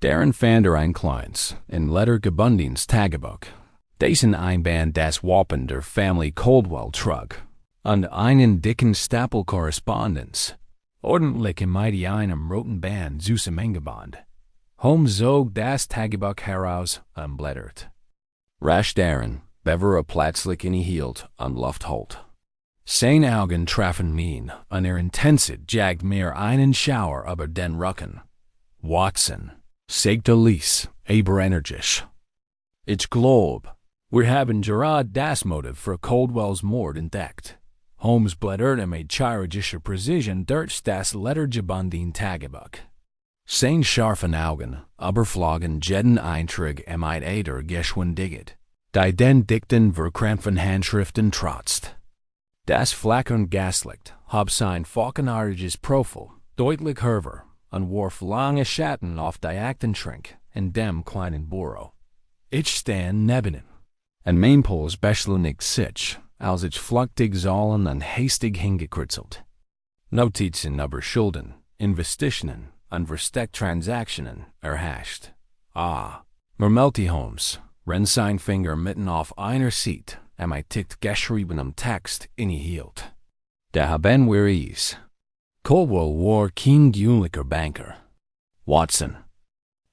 [SPEAKER 1] Darin fand ein kleines, in Leder gebundenes Tagebuch, dessen Einband das Wappen der Familie Coldwell trug, und einen dicken Stapel Korrespondenz, ordentlich mit einem roten Band zusammengebunden. Holmes zog das Tagebuch heraus und blättert. Rasch darin, bevor plötzlich innehielt und Luft holt. Seine Augen trafen mich, und Intensität jagt mir einen Schauer über den Rücken. Watson, sagte Lies, aber energisch. Ich glaub, wir haben gerade das Motiv für Coldwells Mord entdeckt. Holmes blätterte mit chirurgischer Präzision durch das ledergebundene Tagebuch. Seine scharfen Augen überflogen jeden Eintrag mit einer Geschwindigkeit, die den dichten, verkrampften Handschriften trotzt. Das flackernde Gaslicht hob sein falkenartiges Profil deutlich hervor und warf lange Schatten auf die Aktenschränke in dem kleinen Büro. Ich stand neben ihm, und mein Puls beschleunigt sich, als ich flüchtig Zahlen und hastig hingekritzelt. Notizen über Schulden, Investitionen und Verstecktransaktionen erhascht. Murmelte Holmes, rennt sein Finger mitten auf einer Seite, mit dicht geschriebenem Text innehielt. Da haben wir es. Coldwell war kein gewöhnlicher Banker. Watson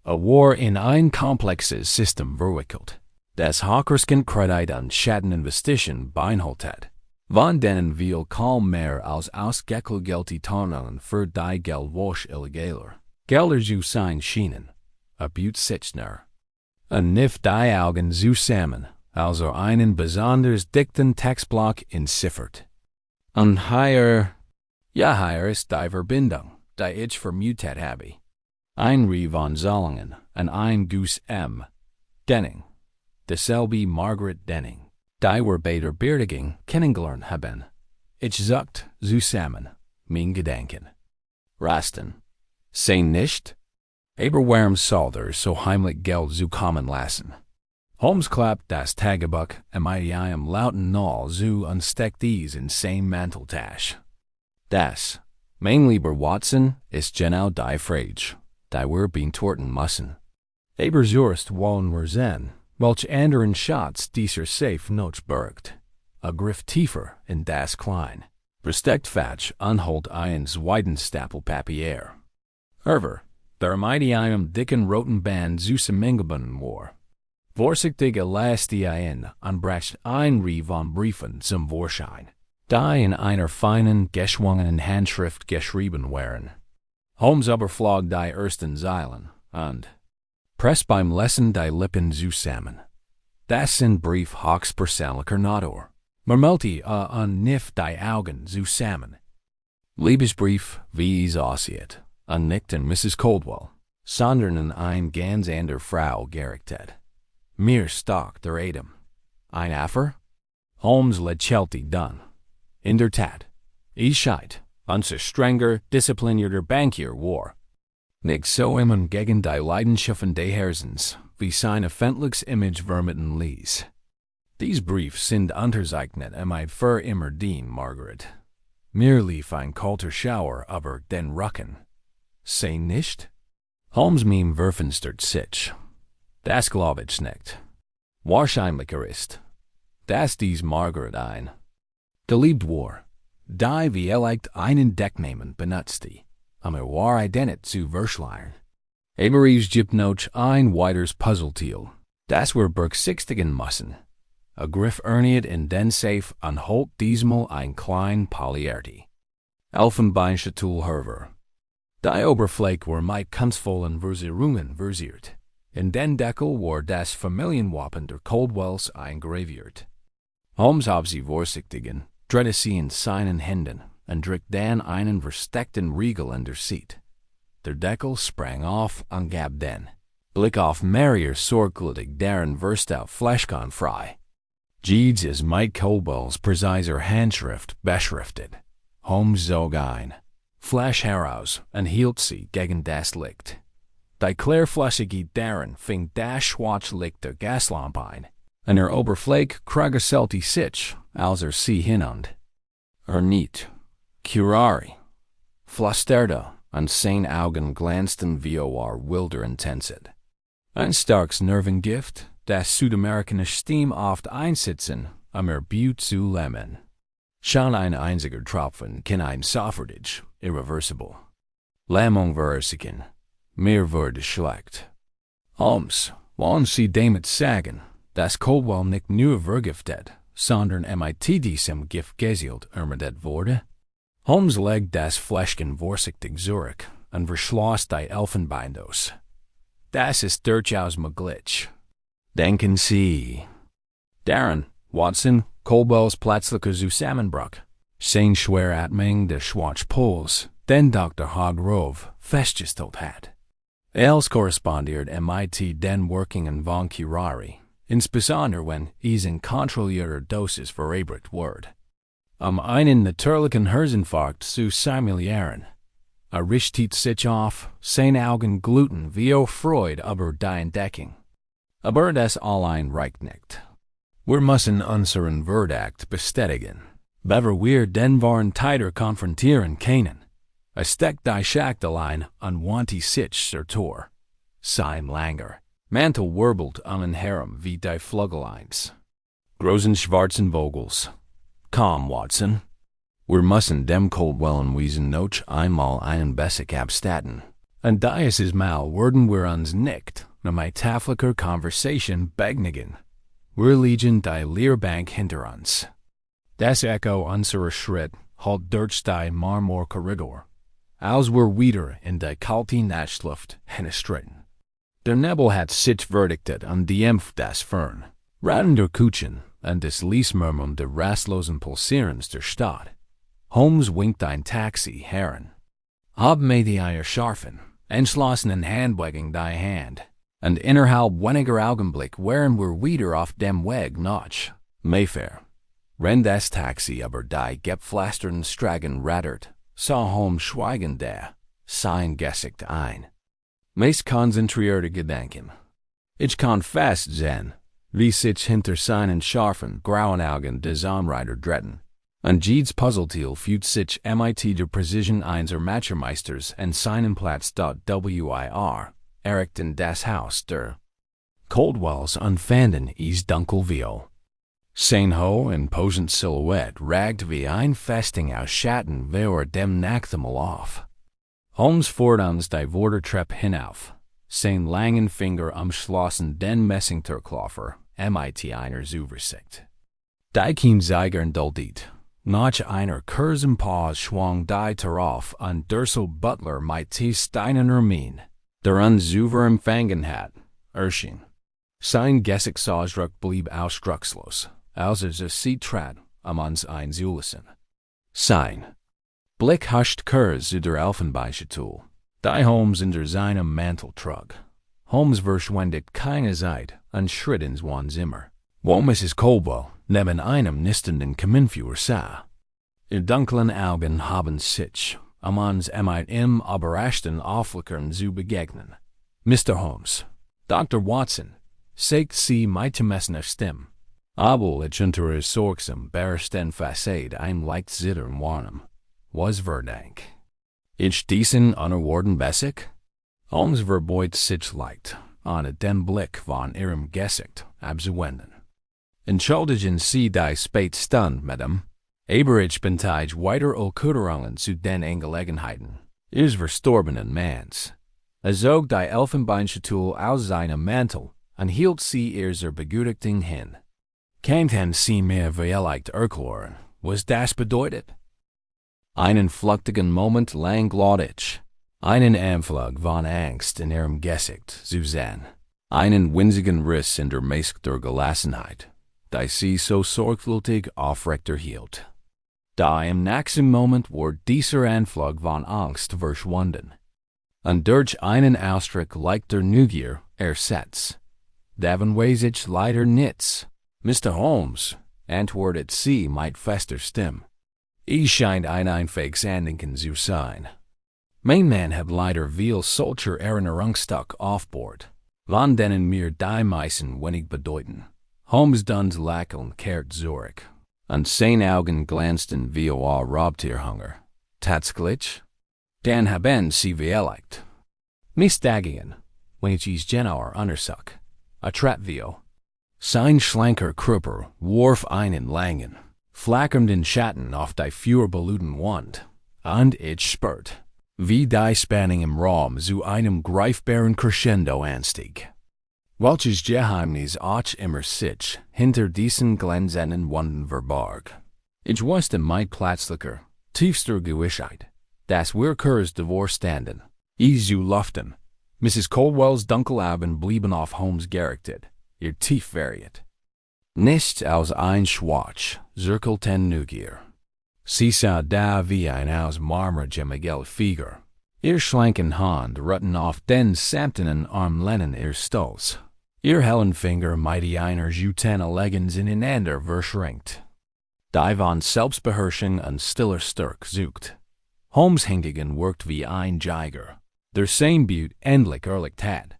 [SPEAKER 1] war in ein komplexes System verwickelt, das Hawkerschen Kredit und Schatteninvestitionen beinhaltet, von denen wir kaum mehr als ausgeklügelte Tarnungen für die Geldwäsche illegaler Gelder zu sein schienen, abut Sichner. Und nicht die Augen zusammen, als einen besonders dichten Textblock entziffert. Und hier ist die Verbindung, die ich vermutet habe. Ein Rie von Zollingen und ein Gus M. Denning, dasselbe Margaret Denning, die wir bei der Beerdigung kennengelernt haben. Ich sucht zusammen, mein Gedanken. Rasten. Sein nicht? Aber warum soll so heimlich Geld zukommen lassen? Holmes klappt das Tagebuch mit einem lauten Knall zu und steckt dies in seine Manteltasche. Das, mein lieber Watson, ist genau die Frage, die wir beantworten müssen. Aber zuerst wollen wir sehen, welche anderen Schatz dieser Safe noch birgt. Griff tiefer in das klein, versteckt Fach und holt einen zweiten Stapel Papier. Der mit einem dicken roten Band zusammengebunden war. Vorsichtig lässt ein und bracht ein Rie von Briefen zum Vorschein, die in einer feinen, geschwungenen Handschrift geschrieben waren. Holmes überflog die ersten Zeilen und presst beim Lesen die Lippen zusammen. Das sind Brief höchstpersönlicher Natur. Murmelte und kniff die Augen zusammen. Liebesbrief, wie es aussieht, und nicht an Mrs. Coldwell, sondern an eine ganz andere Frau gerichtet. Mir stock der Atem. Ein Affer? Holmes lächelte Eine. In der Tat. Ich scheit, unser strenger, disziplinierter Bankier war. Nicht so immer gegen die Leidenschaften des Herzens, wie seine Fendlichs Image vermuten ließ. Dies Brief sind unterzeichnet für immer den Margaret. Mir lief ein kalter Schauer über den Rücken. Sei nicht? Holmes meme verfinstert sich. Das glaub ich nicht. Wahrscheinlicher ist, dass dies Margaret ein geliebt war, die wie einen Decknamen benutzte, war Identität zu verschleiern. Aber es gibt noch ein weiteres Puzzleteil, das wir berücksichtigen müssen. Griff erniet in den Safe und holt diesmal ein klein Polierte. Elfenbeinschatullherver. Die Oberfläche war mit kunstvollen Verzierungen verziert. In den Deckel war das Familienwappen der Caldwells eingraviert. Holmes hab sie vorsichtigen, drehte sie in seinen Händen und drückte dann einen versteckten Riegel in der Seat. Der Deckel sprang auf und gab den Blick auf Marier sorgfältig deren Verstaut Fleischkorn frei. Jedes ist mit Caldwells präziser Handschrift beschriftet. Holmes zog ein Flash heraus und hielt sie gegen das Licht. Die klärflüssige darin fing das Schwarzlicht der Gaslampe ein, und Oberfläche krügelte sich, als sie hinand. Nicht, curari, flüsterte, und seine Augen glänzten wie wilder Intensität. Ein starkes Nervengift, das südamerikanische Steam oft einsitzen, Blut zu lähmen. Schon ein einziger Tropfen kann ein sofort irreversible Lähmung verursachen. Mir wurde schlecht. Holmes, wollen Sie damit sagen, dass Caldwell nicht nur vergiftet, sondern mit diesem Gift gezielt ermordet wurde? Holmes legte das Fläschchen vorsichtig zurück und verschloss die Elfenbeindose. Das ist durchaus möglich. Denken Sie daran, Watson, Caldwells plötzlicher Zusammenbruch, sein Schweratmung des Schwarzpuls, den Dr. Hargrove festgestellt hat. Els korrespondiert mit den Wirkungen von Curari, insbesondere wenn es in kontrollierter Dosis verabreicht wird. Einen natürlichen Herzinfarkt zu simulieren. Richtet sich auf, seine Augen glühten wie Freude über die Entdeckung. Aber das allein reicht nicht. Wir müssen unseren Verdacht bestätigen, bevor wir den wahren Täter konfrontieren können. Steckt die Schachteline an wanti sich zur Tor. Sein langer Mantel wirbelt den Herren wie die Flügeleins. Großen schwarzen Vogels. Komm, Watson. Wir müssen dem Caldwellen Wesen noch einmal einen Bessic abstatten. Und dieses Mal werden wir uns nicht mit taflicher Conversation begegnen. Wir liegen die Leerbank hinter uns. Das Echo unserer Schritt halt durch die Marmorkorridor, als wir wieder in die kalte Nachtluft hineinstritten. Der Nebel hat sich verdichtet und dämpft das Fern, Ratten der Kutschen und das Liesmurmeln der rastlosen Pulsierens der Stadt. Holmes winkt ein Taxi heran. Hab mir die Eier scharfen, entschlossenen Handwagging die Hand, und innerhalb weniger Augenblick wären wir wieder auf dem Weg nach Mayfair. Wenn das Taxi aber die gepflasterten Straßen rattert, sah Holmes schweigend da, sein Gesicht ein. Meist konzentrierte Gedanken. Ich kann fast sehen, wie sich hinter seinen scharfen, grauen Augen des Anreiter drehten. Und jedes Puzzleteil fühlt sich mit der Präzision einser Machermeisters und seinen Platz wir erricht in das Haus der Caldwells anfanden ist dunkel wie sein hohe, imposant Silhouette ragt wie ein Festung aus Schatten vor dem Nachthimmel auf. Holmes fuhrt uns die Vordertreppe hinauf, sein langen Finger umschlossen den Messingtürkloffer mit einer Übersicht. Die Kienzeiger duldet. Nach einer kurzen Pause schwang die Tarauf und Dursel Butler mit steinerner Mien, der uns empfangen hat, erschien. Sein Gesichtsausdruck blieb ausdruckslos, als sie trat, uns einzulassen. Sein Blick huscht kurz zu der Elfenbeinschatulle, die Holmes unter seinem Mantel trug. Holmes verschwendet keine Zeit und schritt ins Wohnzimmer, Wo Mrs. Colwell neben einem nistenden Kaminfeuer sah. Ihr dunklen Augen haben sich amans im überraschten Auflickern zu begegnen. Mr. Holmes, Dr. Watson, sagt sie mit gemessener Stimme. Aber ich unter sorgsam bersten Fassade ein leicht zittern warnem. Was verdank? Ich diesen unerwarten Bessic? Holmes verbeut sich leicht, an den Blick von ihrem Gesicht abzuwenden. Entschuldigen Sie die Spätstund, Madame. Aber ich bin weiter Okutterungen zu den Angelegenheiten. Ihres verstorbenen Manns. Zog die Elfenbeinschatulle aus seinem Mantel und hielt sie ihr Begütigten hin. Könnten Sie mir vielleicht erklären, was das bedeutet? Einen flüchtigen Moment lang glatt ich. Einen Anflug von Angst in ihrem Gesicht zu sehen. Einen winzigen Riss in der Maske der Gelassenheit, die sie so sorgfältig aufrecht erhielt. Da im nächsten Moment war dieser Anflug von Angst verschwunden. Und durch einen Ausdruck leichter Neugier ersetzt. Davon weiß ich leider nichts. Mr. Holmes, antwortet sie mit fester Stimme. Ich scheint ein einfähiges Andenken zu sein. Mein Mann hat leider viel solcher Erinnerungsstück auf Bord, von denen mir die meisten wenig bedeuten. Holmes Dunn's Lächeln kehrt zurück, und seine Augen glänzten wie Raubtierhunger. Tatsächlich? Dann haben sie vielleicht. Misdagigen, wenn ich es genauer untersuch, Attratvio. Sein schlanker Körper warf einen langen, flackernden Schatten auf die feuerbeludene Wand, und ich spürt, wie die Spannung im Raum zu einem greifbaren Crescendo anstieg. Welches Geheimnis auch immer sich hinter diesen glänzenden Wänden verbarg. Ich wusste mit plötzlicher, tiefster Gewissheit, dass wir kurz davor standen, es zu luften. Mrs. Colwells Dunkelaugen blieben auf Holmes gerichtet, ihr tief variiert. Nichts als ein Schwatsch zirkelten Neugier. Sie sah da wie ein aus Marmor gemagelle Figur. Ihr schlanken Hand ruhten auf den samtenen Armlehnen ihres Stolz. Ihr hellen Finger mighty einer Jutana Leggings ineinander verschränkt. Die von Selbstbeherrschung und stiller Stärke sucht. Holmes hingegen wirkt wie ein Geiger, der sein Blut endlich erlegt hat.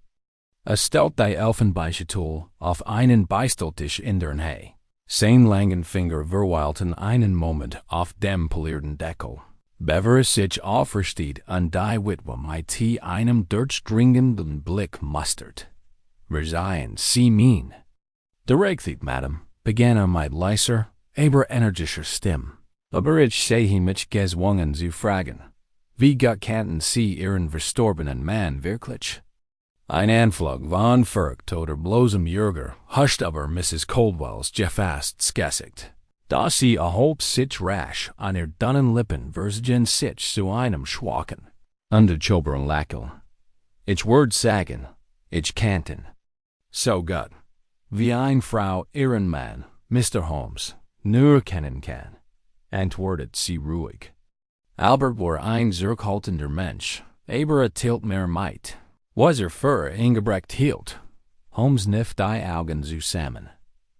[SPEAKER 1] Stellt die Elfenbeinschatulle auf einen Beisteltisch in der Nähe. Sein langen Finger verweilten einen Moment auf dem polierten Deckel. Bevor sich aufrichtet und die Witwe mit einem durchdringenden Blick mustert. Verzeihen Sie mein. Direkt, Madame, begann mit leiser, aber energischer Stimme. Aber ich sehe mich gezwungen zu fragen. Wie Gott kannten Sie Ihren verstorbenen Mann wirklich? Ein Anflug von Furcht oder bloßem Ärger huscht über Mrs. Colwells gefassts Gesicht. Da sie erhob sich rasch an ihr dünnen Lippen versen sich zu einem schwachen, unterchoberen Lächeln. Ich würde sagen, ich kannten. So gut, wie eine Frau ihren Mann, Mr. Holmes, nur kennen kann, antwortet sie ruhig. Albert war ein zurückhaltender Mensch, aber tilt mehr mit. Was für ingebrecht hielt. Holmes kniff die Augen zusammen.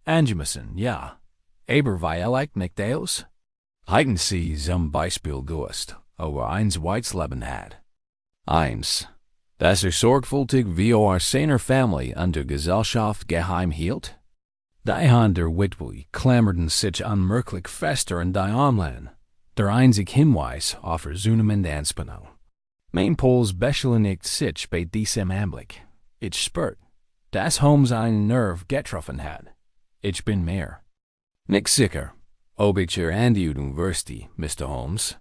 [SPEAKER 1] Angemessen, ja. Aber vielleicht nicht aus? Hätten Sie zum Beispiel gewusst, ob ein Weizleben hat? Eins, dass sorgfältig wie seiner Familie und der Gesellschaft geheim hielt? Die Hand der Witwe klammerten sich unmerklich fester an die Armlehnen, der einzig Hinweis auf Versöhnung Anspannung. Mein Puls beschleunigt sich bei diesem Anblick. Ich spürt, dass Holmes einen Nerv getroffen hat. Ich bin mehr. Nicht sicher, ob ich Ihr Andienung wüsste, Mr. Holmes,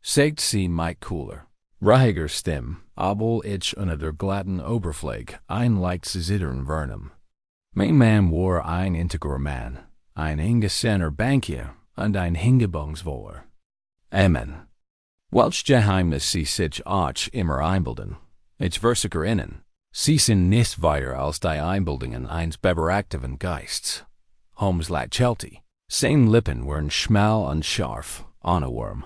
[SPEAKER 1] sagt sie mit cooler, ruhiger Stimme, obwohl ich unter der glatten Oberfläche ein leichtes Zittern vernahm. Mein Mann war ein integrer Mann, ein ingesenner Bankier und ein Hingebungswohler. Amen. Welch Geheimnis sie sich auch immer einbilden. Ich versichere Ihnen, sie sind nicht weiter als die Einbildungen eines beberaktiven Geists. Holmes lächelte. Seine Lippen waren schmal und scharf, ohne Wurm.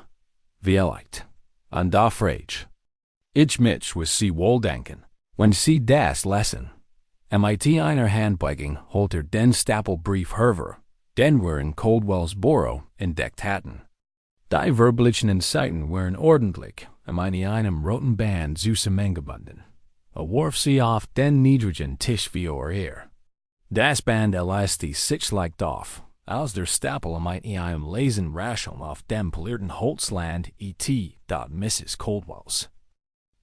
[SPEAKER 1] Vielleicht. Und afraid. Ich mich was sie wohl denken, wenn sie das lesen. MIT einer Handpicking holter den Stapelbrief herver, den wir in Coldwell's Borough entdeckt hatten. Die verblichen Seiten wären ordentlich, in einem roten Band zusammengebunden. Warf sie auf den niedrigen Tisch vor. Das Band elasti sich leicht auf, als der Stapel einem lesen Rascheln auf dem polierten Holzland Mrs. Coldwells.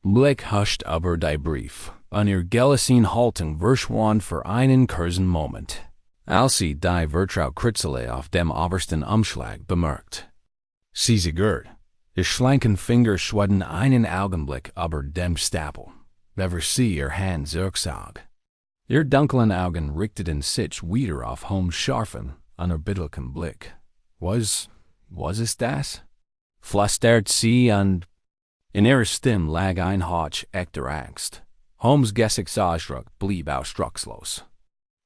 [SPEAKER 1] Blick huscht aber die Brief, an ihr Gelessin Haltung verschwand für einen kurzen Moment, als sie die Vertrau-Kritzele auf dem obersten Umschlag bemerkt. Sie sigert, ihr schlanken Finger schweden einen Augenblick über dem Stapel, bevor sie ihr Hand zurücksog. Ihr dunklen Augen richteten sich wieder auf Holmes' scharfen, unerbittlichen Blick. Was es das? Flüstert sie und in ihrer Stimme lag ein Hauch echter Angst. Holmes' Gesichtsausdruck blieb ausdruckslos.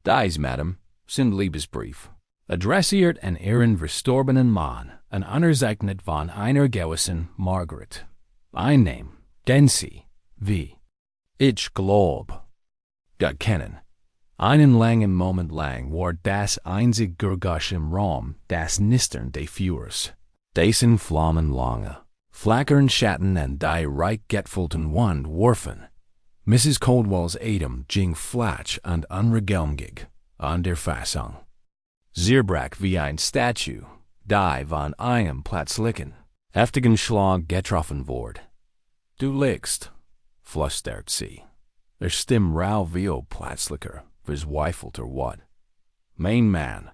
[SPEAKER 1] Dies, Madame, sind Liebesbrief, adressiert an ihren verstorbenen Mann, und unterzeichnet von einer gewissen Margaret. Ein Name, den sie, wie ich glaub, kennen. Einen langen Moment lang war das einzig Geräusch im Raum das Nistern des Führers, dessen Flammen lange, flackern Schatten an die reich getfüllten Wand warfen. Mrs. Coldwell's Atem ging flach und unregelmäßig an der Fassung. Sie brach wie ein Statue, die von einem plötzlichen, heftigen Schlag getroffen wurde. Du liegst, flüstert sie. Ihr Stimme rau wie plötzlicher, verzweifelter Wort. Mein Mann.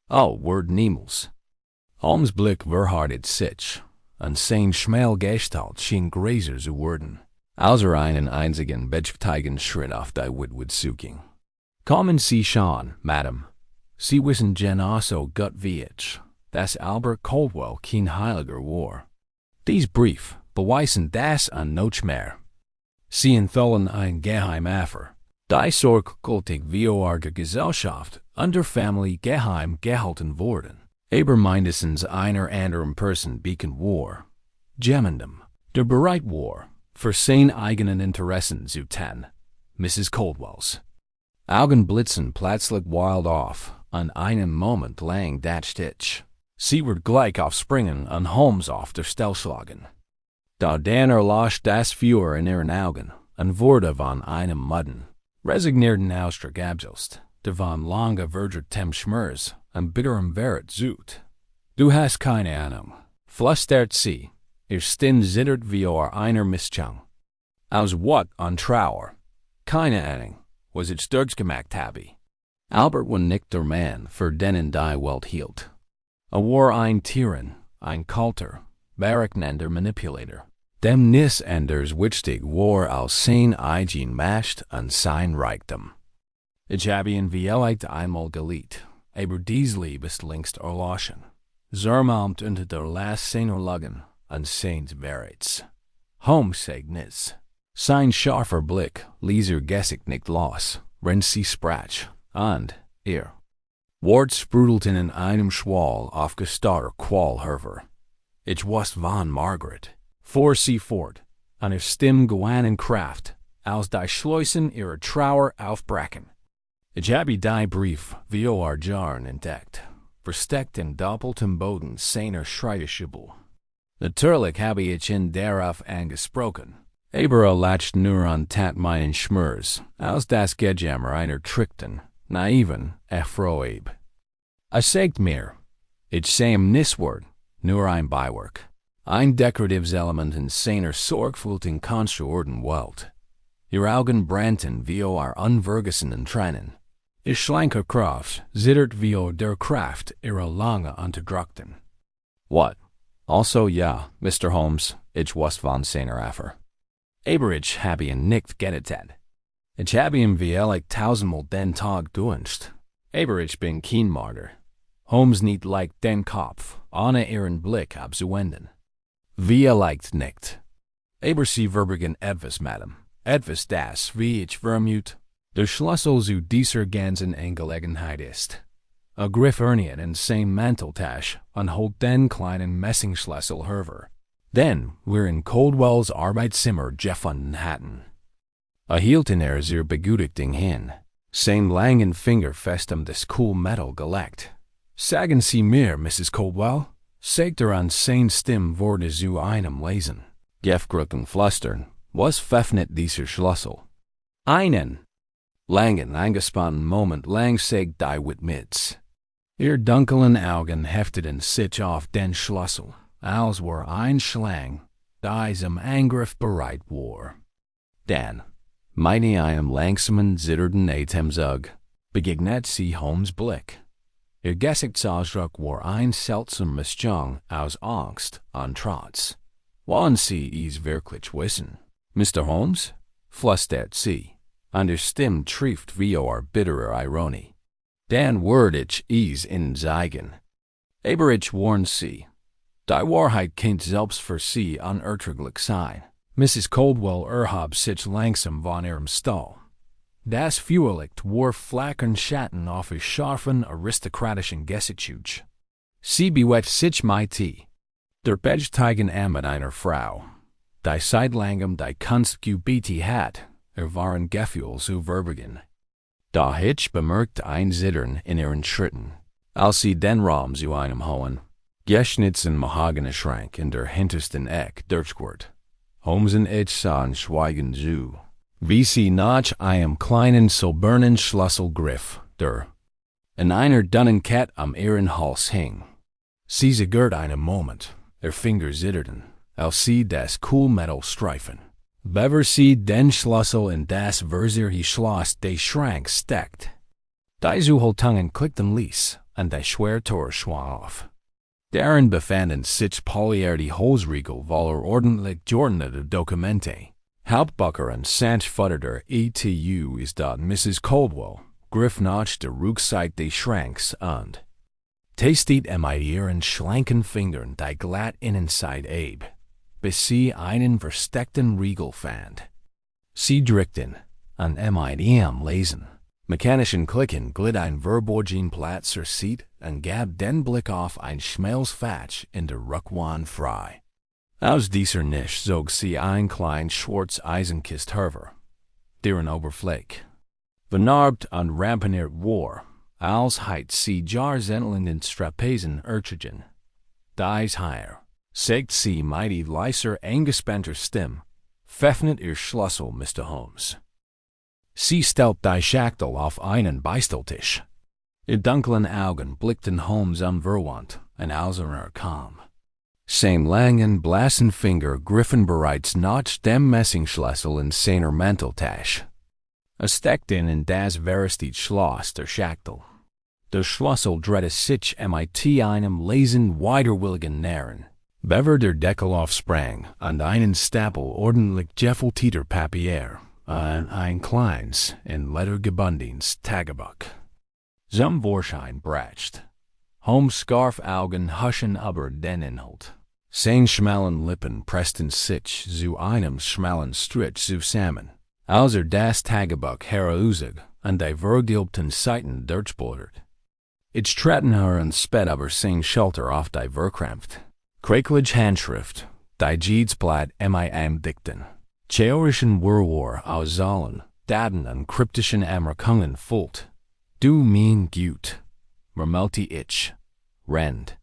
[SPEAKER 1] Oh, Word niemals. Holmes' Blick verharrtet sich, und sein schmal Gestalt schien größer zu werden, als einen einzigen beschwichtigen Schritt auf die Witwe zuging. Kommen Sie schon, Madame. Sie wissen genauso gut wie ich, dass Albert Coldwell kein Heiliger war. Dies Brief beweisen das und nichts mehr. Sie enthüllen ein Geheimaffair, die sorgfältig vor der Gesellschaft und der Familie geheim gehalten wurden, aber mindestens einer anderen Person bekannt war, jemandem, der bereit war, für seine eigenen Interessen zu tun, Mrs. Coldwells. Augen blitzen plötzlich wild auf, und einen Moment lang dachte ich. Sie wird gleich aufspringen und Holmes auf der Stelle schlagen. Da dann erlosch das Feuer in ihren Augen und wurde von einem müden, resignierten Ausdruck abgelöst, der von lange vergertem Schmerz und bitterem Verrat sucht. Du hast keine Ahnung, flüstert sie, ihr Stimme zittert wie einer Mischung. Aus what an Trauer? Keine Ahnung, was ich durchgemacht habe. Albert war nicht der Mann, für den die Welt hielt. War ein Tyrann, ein kalter, berechnender Manipulator, dem nichts anders wichtig war als sein eigen Macht und sein Reichtum. Ich habe ihn vielleicht einmal geliebt, aber dies Liebe ist längst erloschen, zermalmt unter der Last seiner Lügen und seines Verrats. Holmes sagt nichts. Sein scharfer Blick ließ ihr Gesicht nicht los, wenn sie sprach, und Wort sprudelten in einem Schwall aufgestarrter Qual hervor. Ich wusste von Margaret, fuhr sie fort, und ihre Stimme gewann in Kraft, als die Schleusen ihrer Trauer aufbrachen. Ich habe die Brief vor Jahren entdeckt, versteckt in doppeltem Boden seiner Schreibtischstuhl. Natürlich habe ich ihn darauf angesprochen, aber lacht nur an tat meinen Schmerz, als das Gejammer einer trickten, naiven Erfroeb. Sagt mir, ich sah ihm nichts Wort, nur ein Beiwerk, ein dekoratives Element in seiner sorgfältig konstruierten Welt. Ihr Augen brannten wie unvergessenen Tränen. Ihr schlanker Kraft zittert wie der Kraft ihrer lange unterdrückten. What? Also ja, Mr. Holmes, ich wusste von seiner Affair. Aber ich habe ihn nicht gerettet. Ich habe ihm vielleicht tausendmal den Tag gewünscht. Aber ich bin kein Martyr. Holmes nicht leicht den Kopf, ohne ihren Blick abzuwenden. Vielleicht nicht. Aber sie verbergen etwas, Madame. Etwas das, wie ich vermute, der Schlüssel zu dieser ganzen Angelegenheit ist. Griff Erniet in sein Manteltasche und holt den kleinen Messingschlüssel hervor, den wir in Coldwells Arbeitszimmer gefunden hatten. Hielt in sie begütigten hin. Sein langen Finger festem des cool metal gelegt. Sagen Sie mir, Mrs. Coldwell, sagt an sein Stimme wurde zu einem lesen. Gefgrücken flustern, was pfeffnet dieser Schlüssel? Einen. Langen eingespannen Moment lang sagt die Witmits. Ihr dunklen Augen hefteten sich auf den Schlüssel, als war ein Schlang, die zum Angriff bereit war. Dann, meine einem langsamen, zitternden Atemzug, begegnet sie Holmes' Blick. Ihr Gesichtsausdruck war ein seltsam Mischung aus Angst und Trotz. Wollen Sie es wirklich wissen, Mr. Holmes? Flüstert sie, und ihr Stimme trieft vor bitterer Ironie. Dann werd ich es Ihnen zeigen. Aber ich warn Sie, die Wahrheit kennt selbst für Sie unerträglich sein. Mrs. Coldwell erhob sich langsam von ihrem Stuhl. Das Fuhrlicht war flackern Schatten auf ihr scharfen, aristokratischen Gesicht. Sie bewegt sich mit der Bedsteigen mit einer Frau, die seit langem die Kunst geübt hat, waren Gefühl zu verbergen. Da ich bemerkt ein Zittern in ihren Schritten, als sie den Raum zu einem hohen, geschnitzten Mahagony-Schrank in der hintersten Eck durchquert. Holmes und ich sahen schweigend zu, wie sie nach einem kleinen silbernen Schlüssel griff, der in einer dünnen Kette am ihren Hals hing. Sie zögerte einen Moment, ihr Finger zitterten, als sie das Metall streifen. Bevor sie den Schlüssel in das versierte Schloss des Schranks steckt. Die Zuhaltungen klickten ließ, und die schwere Tür schwang auf. Darin befanden sich polierte Holzriegel voller ordentlich geordneter Dokumente. Hauptbucher und sanftfutterter ETU ist dort Mrs. Coldwell, griff nach der Rückseite des Schranks und tastet mit ihren schlanken Fingern die glatt Innenseite ab, bis sie einen versteckten Riegel fand. Sie drückten, und mit ihrem Lesen, mechanischen Klicken glitt ein Verborgen zur Seite und gab den Blick auf ein schmales Fach in der Rückwand frei. Aus dieser Nische zog sie ein klein schwarz Eisenkist hervor, deren Oberfläche vernarbt und ramponiert war, als heit sie jahrzehntelang Strapazen urchigen. Dies hier, sagt sie mit leiser, angespannter Stimme, pfeffnet ihr Schlüssel, Mr. Holmes. Sie stellt die Schachtel auf einen Beistelltisch. Ihr dunklen Augen blickten Holmes verwandt und als kam. Sein langen, blassen Finger griffen bereits nach dem Messingschlüssel in seiner Manteltasche. Steckte in das verste Schloss der Schachtel. Der Schlüssel drehte sich mit einem leisen, widerwilligen Nähren. Bevor der Deckel aufsprang und einen Stapel ordentlich gefältelter Papier und ein kleines, in Leder gebundenes Tagebuch zum Vorschein brachte. Holmes' Scarfaugen huschen über den Inhalt. Seine schmalen Lippen pressten sich zu einem schmalen Strich zusammen, als das Tagebuch herausgab und die vergilbten Seiten durchblättert. Ich traten und spät über seine Schulter auf die verkrampft, kräkelige Handschrift, die Jeedsblatt Dikten. Theorischen Wirrwarr aus Zahlen, Daten und kryptischen Anmerkungen füllt. Du mein Gut, murmelte ich, rend.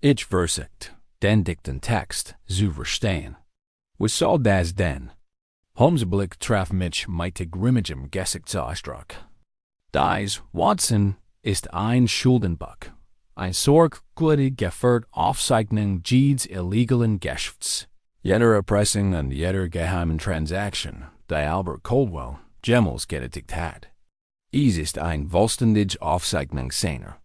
[SPEAKER 1] Ich versuchte, den dichten Text zu verstehen. Was soll das denn? Holmes' Blick traf mich mit grimmigem Gesichtsausdruck. Dies, Watson, ist ein Schuldenbuch, ein sorgfältig geführt Aufzeichnung jedes illegalen Geschäfts, jeder Erpressung und jeder geheimen Transaktion, die Albert Coldwell jemals getätigt hat. Es ist ein vollständig Aufzeichnung seiner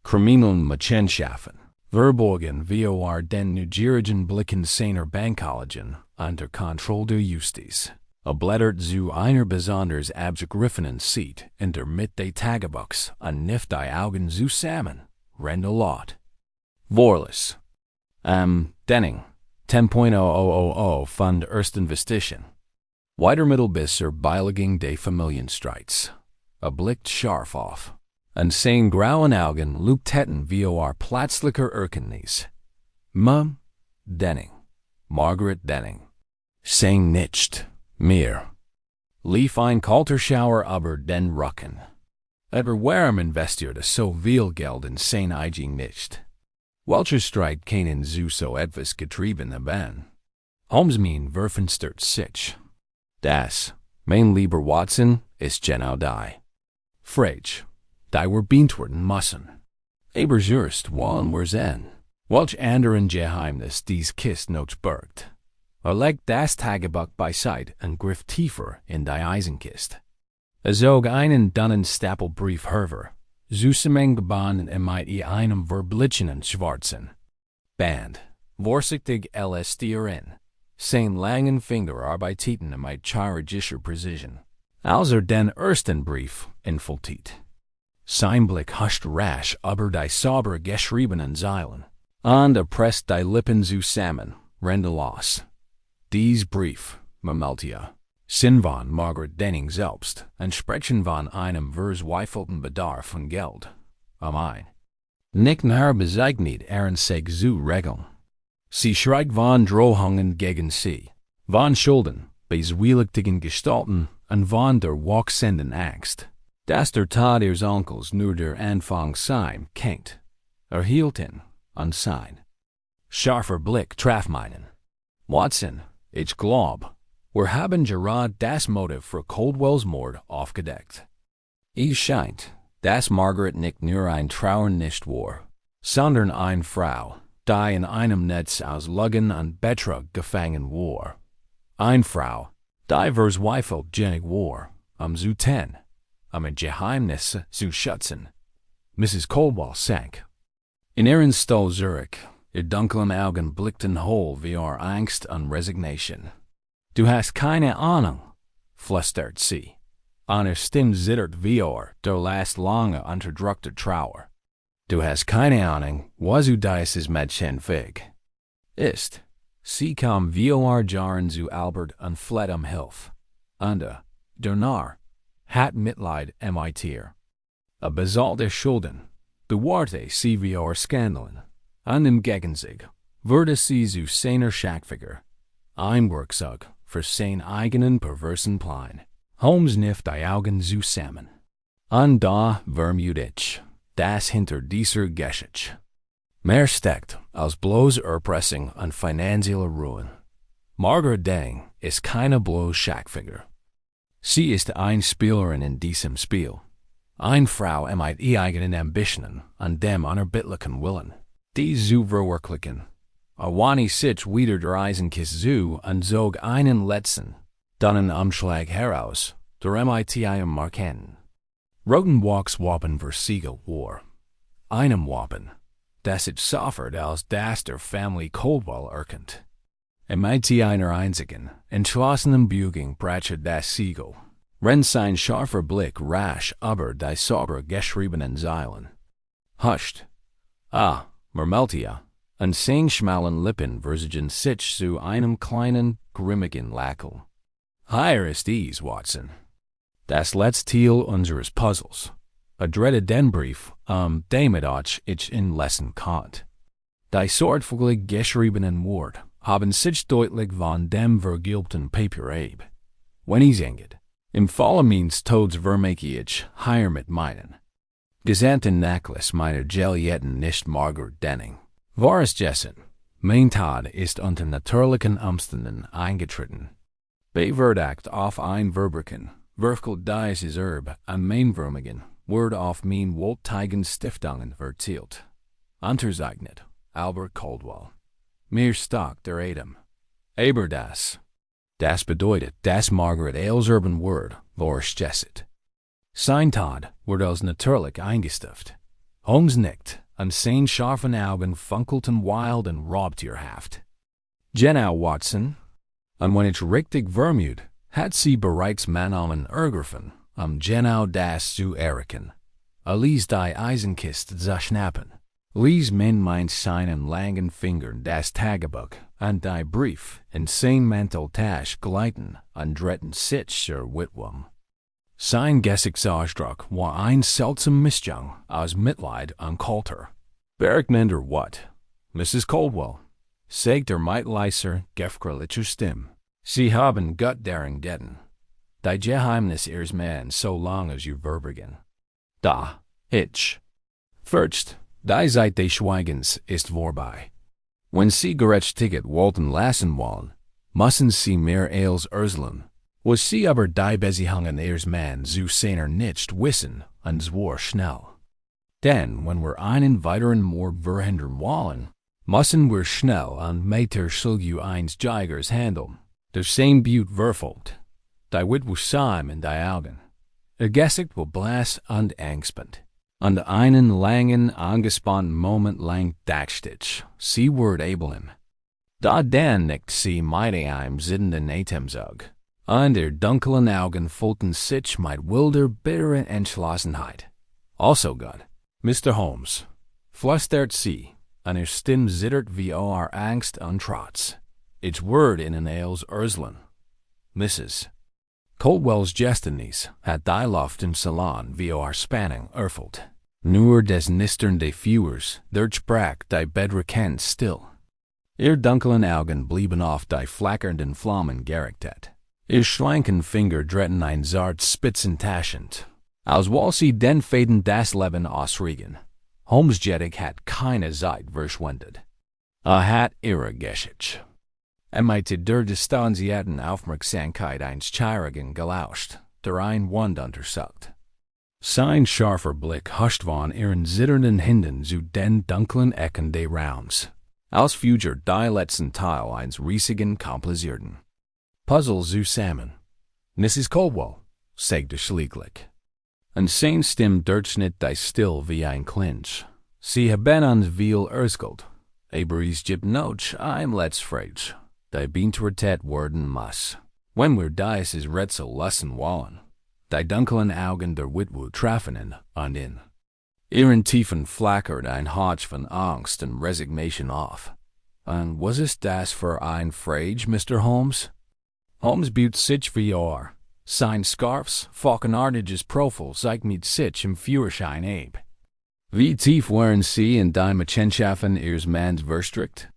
[SPEAKER 1] kriminellen Machenschaften, verborgen vor den neugierigen Blicken seiner Bankkollegen unter Kontrolle der Justiz, erblättert zu einer besonders abgegriffenen Seite in der Mitte des Tagebuchs und knifft die Augen zusammen, rende laut. Wahrlich, Denning, 10.0000 von der ersten Investition. Weiter bis zur Beilegung des Familienstreits. Blickt scharf auf. Und sein grauen Augen leuchteten vor plötzlicher Erkenntnis. Denning, Margaret Denning. Sein nicht mehr. Lief ein kalter Schauer über den Rücken. Etwa warum investierte so viel Geld in sein eigen nicht? Welcher Streit keinen so etwas getrieben haben? Holmes mein verfinstert sich. Das, mein lieber Watson, ist genau die Frage, die wir beantworten müssen. Aber zuerst wollen wir sehen, welch anderen Geheimnis dies Kist noch birgt. Legt das Tagebuch beiseite und griff tiefer in die Eisenkiste. Zog einen dünnen Stapel Brief hervor, zusammengebunden mit einem verblichenen schwarzen Band, vorsichtig elastieren, sein langen Finger arbeiteten mit chirurgischer Precision. Als den ersten Brief infiltriert. Sein Blick huscht rasch über die sauber geschriebenen Zeilen, und presst die Lippen zusammen, rende los. Dies Brief, Mameltia, sind von Margaret Denning selbst und sprechen von einem verzweifelten Bedarf von Geld. Ein. Nicht nur bezeichnet sich zu regeln. Sie schreit von Drohungen gegen sie, von Schulden, bei zwielichtigen Gestalten und von der wachsenden Angst, dass der Tod ihres Onkels nur der Anfang sein kennt, erhielten und sein. Scharfer Blick traf meinen. Watson, ich glaub, wir haben gerade das Motiv für Caldwells Mord aufgedeckt. Es scheint, dass Margaret nicht nur ein Trauer nicht war, sondern eine Frau, die in einem Netz aus Lügen und Betrug gefangen war. Eine Frau, die verzweifelt genig war, zu tun, mit Geheimnisse zu schützen. Mrs. Caldwell sank. In ihren Stuhl Zurich, ihr dunklen Augen blickten hohl wie Angst und Resignation. Du hast keine Ahnung, flüstert sie. Ihre Stimme zittert wie der last lange unterdrückte Trauer. Du hast keine Ahnung, was du dieses Mädchen fähig ist. Sie kam wie Jahren zu Albert und fled Hilfe. Und danach hat Mitleid mit ihr. Bezahlte Schulden, bewahrte sie wie Skandalen. Und im Gegenzug wurde sie zu seiner Schackfigur. Ein Werkzeug für sein eigenen perversen Plan. Holmes kniff die Augen zusammen. Und da vermutet das hinter dieser Geschichte mehr steckt als bloß Erpressung und finanzielle Ruin. Margaret Denning ist keine bloß Schackfigur. Sie ist ein Spielerin in diesem Spiel. Eine Frau mit eigenen Ambitionen und dem unerbittlichen Willen. Die zu verwirklichen. Wani sich wieder der Eisenkiste zu und zog einen letzten, dann Umschlag heraus, der mit markenten roten Wachswappen versiegelt war. Einem Wappen, das it suffert als das der Familie Caldwell erkennt. Mit einer einzigen, entschlossenen Beugung brachte das Siegel, rennt sein scharfer Blick rasch über die sauber geschriebenen Zeilen. Huscht. Marmeltia, und sein schmalen Lippen versigen sich zu einem kleinen, grimmigen Lächeln. Hier ist dies, Watson. Das letzte Teil unseres Puzzles. Adrette den Brief, damit ich in Lesson konnte. Die sorgfältig geschriebenen Worte haben sich deutlich von dem vergilbten Papier ab. Wenn ich enget, im Falle meines Todes vermake ich hier mit meinen gesandten Necklace meiner Geliebten nicht Margaret Denning. War es Jessen, mein Tod ist unter natürlichen Umständen eingetreten. Bewertet auf ein Verbrechen, wirkelt dieses Erbe am Mainwürmigen, wird auf mein wohlteigen Stiftungen verzielt. Unterzeichnet, Albert Caldwell. Mir stock der Atem. Aber das bedeutet, dass Margaret als Urban Word vorgestet. Sein Tod wird als natürlich eingestuft. Holmes nickt, und sein scharfen Augen funkelten wild und raubtierhaft. Genau, Watson. Und wenn ich richtig vermute, hat sie bereits Mannen ergriffen, genau das zu erkennen. Ließ die Eisenkiste zerschnappen. Ließ mein seinen langen Fingern das Tagebuch und die Brief in sein Manteltasche gleiten und drehten sich zur Witwe. Sein Gesichtsausdruck war ein seltsam Mischung aus Mitleid und Kalter. Bergmender what? Mrs. Caldwell, sagt mit leiser, gefröhlicher Stimme. Sie haben Gott darin getan. Die Geheimnis ihres Mann so lang as you verbergen. Da, Hitch. First, die Zeit des Schweigens ist vorbei. Wenn Sie gerechtigt wollten lassen wollen, müssen Sie mehr als erzählen. Was Sie aber die Beziehungen ihres Mann zu seiner nicht wissen, und zwar schnell. Denn wenn wir einen weiteren Mord verhindern wollen, müssen wir schnell und meter solch eins Jägers handeln. Der same Butte verfolgt. Die Witwe Sim in die Augen. Gesicht will blass und angespannt. Und einen langen, angespannten Moment lang dachtich, sie wird abeln. Da dann nickt sie mit einem sittenden Atemzug. Und ihr dunklen Augen füllten sich mit wilder, bitterer Entschlossenheit. Also gut, Mr. Holmes, flüstert sie, und ihr Stimme zittert wie Angst und Trotz. Ich werde Ihnen als erzählen. Mrs. Caldwell's Gestinies hat die Luft im Salon wie Spanning erfüllt. Nur des Nistern des Führers, sprach die Bedrekend still. Ihr dunklen Augen blieben auf die flackernden Flammen gerichtet. Ihr schlanken Finger drehten ein zart Spitzentaschend. Als woll sie den Faden das Leben ausregen. Holmes Jettig hat keine Zeit verschwendet. Hat ihre Geschichte. Mit der distanzierten Aufmerksamkeit eines Chirigen gelauscht, der ein Wand untersucht. Sein scharfer Blick huscht von ihren zitternden Händen zu den dunklen Ecken des Raums. Als Future die letzten Teil eines riesigen komplizierten Puzzle zusammen. Mrs. Caldwell, sagte schlichtlich. Und sein Stimme durchschnitt die still wie ein Clinch. Sie haben uns viel erzählt, aber es gibt noch ein letztes die beantwortet werden muss. Wenn wir dieses Rätsel lösen wollen. Die dunklen Augen der Witwe trafen und in ihren Tiefen flackert ein Hauch von Angst und Resignation auf. Und was ist das für ein Frage, Mr. Holmes? Holmes bot sich wie sein Scarfs, falkenartiges Profil zeigt mit sich im Führerschein ab. Wie tief waren Sie in die Machenschaften Ihres Manns verstrickt?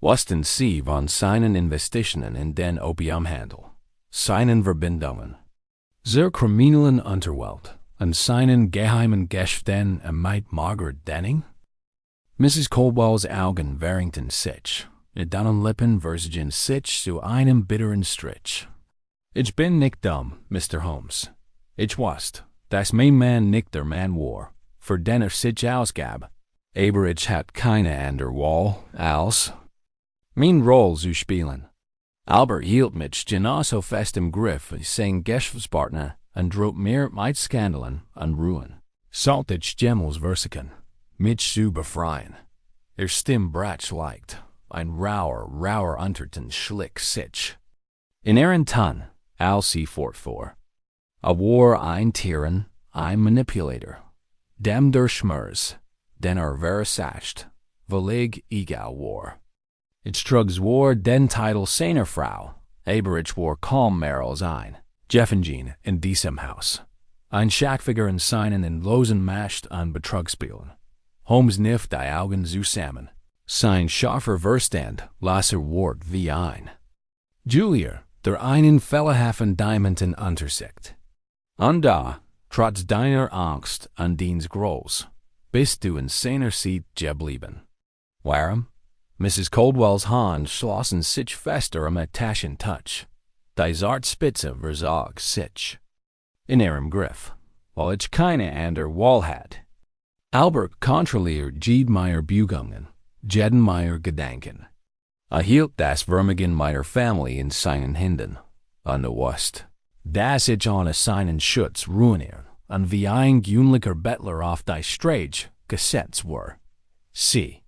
[SPEAKER 1] Wussten Sie von seinen Investitionen in den Opiumhandel, seinen Verbindungen, zur kriminellen Unterwelt und seinen geheimen Geschäften mit Margaret Denning? Mrs. Caldwell's Augen verringten sich, ihr dünnen Lippen versigen sich zu einem bitteren Strich. Ich bin nicht dumm, Mr. Holmes. Ich wusste, dass mein Mann nicht der Mann war, für den sich ausgab, aber ich hatte keine andere Wahl als mein Roll zu spielen. Albert hielt mich genauso fest im Griff wie sein Geschäftspartner und droht mir mit Skandalen und Ruin. Sollte ich jemals versichern, mich zu befreien. Stimme brach leicht, ein rauer Unterton schlick sich. In ihren Ton, als sie fortfuhr, war ein Tyrann, ein Manipulator, dem der Schmerz, den versacht, völlig egal war. Ich trug zwar den Titel seiner Frau, aber ich war kaum mehr als ein Jeffengene in diesem Haus. Ein Schackfigur in seinen in losen Mascht an Betrugsspielen. Holmes kniff die Augen zusammen. Sein scharfer Verstand las Wort wie ein Julia, der einen fehlerhaften Diamanten Untersicht. Und da, trotz deiner Angst und deines Grolls, bist du in seiner Seat geblieben. Warum? Mrs. Caldwell's Hand schlossen sich fester am Taschentouch. Die zart Spitze versag sich. In ihrem Griff, weil ich keine andere Wahl hatte. Albert kontrolliert meiner Bewegungen, meiner Gedanken. Hielt das Vermögen meiner Familie in seinen Händen. Und wusste, dass ich ohne seinen Schutz ruinieren und wie ein gewöhnlicher Bettler auf die Straße gesetzt war. Sie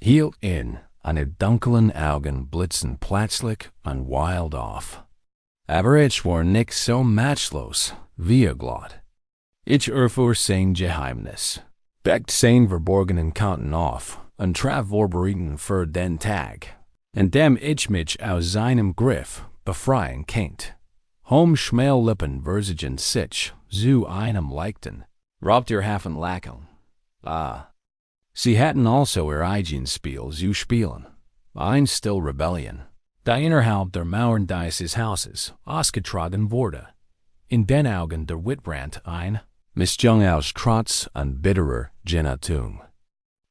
[SPEAKER 1] hielt in, und ihre dunklen Augen blitzten plötzlich und wild auf. Aber ich war nicht so matchlos wie glaubt. Ich erfuhr sein Geheimnis, deckt sein verborgenen Kanten auf und traf vorbereiten für den Tag, in dem ich mich aus seinem Griff befreien konnte. Holmes' Schmählippen versigen sich zu einem leichten, raubt ihr Hafen Lächeln. Sie hatten also ihr eigenes Spiel zu spielen, ein still Rebellion, die innerhalb der Mauern dieses Hauses ausgetragen wurde. In den Augen der Witbrand ein, Misjung aus trotz an bitterer Genatung.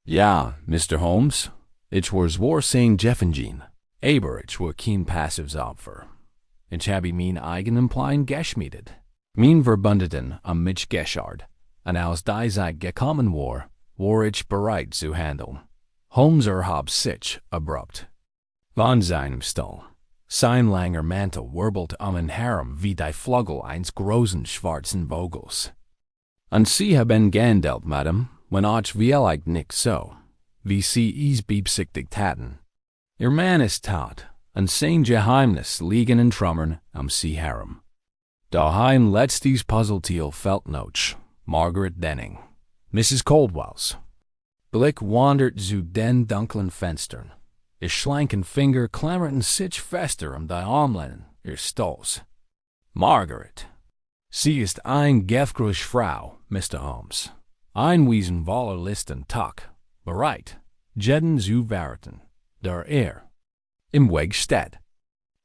[SPEAKER 1] Ja, Mr. Holmes, ich war sein Jeffengene, aber ich war kein passives Opfer. Ich habe mein eigenen Plan geschmiedet. Mein Verbündeten am mich geschart, und als die Zeit gekommen war ich bereit zu handeln. Holmes erhob sich abrupt. Von seinem Stuhl. Sein langer Mantel wirbelt ihn herum wie die Flügel eines großen schwarzen Vogels. Und Sie haben gehandelt, Madame, wenn ich vielleicht nicht so, wie Sie es beabsichtigt hatten. Ihr Mann ist tot, und sein Geheimnis liegen in Trümmern am Sie herum. Daheim letztes Puzzleteil fällt noch, Margaret Denning. Mrs. Caldwells Blick wandert zu den dunklen Fenstern. Ihr schlanken Finger klammerten sich fester die Armlehnen ihres Stolz. Margaret. Sie ist ein gefgrüßte Frau, Mr. Holmes. Ein Wesen voller List und Tag. Bereit, jeden zu warten, der im Weg steht.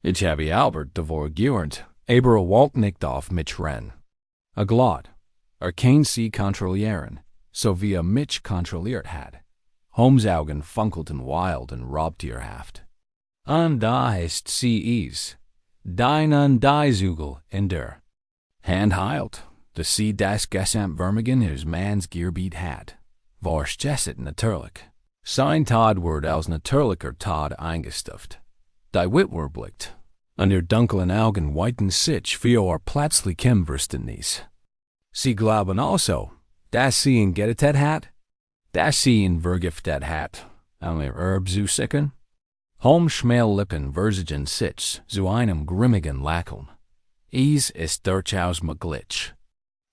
[SPEAKER 1] Ich habe Albert davor gewarnt, aber wollte nicht auf mich rennen. Glad, kann Sie kontrollieren, so wie mich kontrolliert hat. Holmes' Augen funkelten wild und raubtierhaft. Und da ist sie es, dein und die Zugel in der Hand heilt, dass sie das Gesamtvermögen ihres Manns Gebiet hat. War's jesset natürlich. Sein Tod wird als natürlicher Tod eingestuft. Die Witwe blickt, und ihr dunklen Augen weiten sich für plötzlichem Verständnis. Sie glauben also, dass sie ihn gerettet hat? Dass sie ihn vergiftet hat, um ihr Erb zu sichern? Holmes' Schmählippen verzigen sich zu einem grimmigen Lächeln. Es ist durchaus möglich.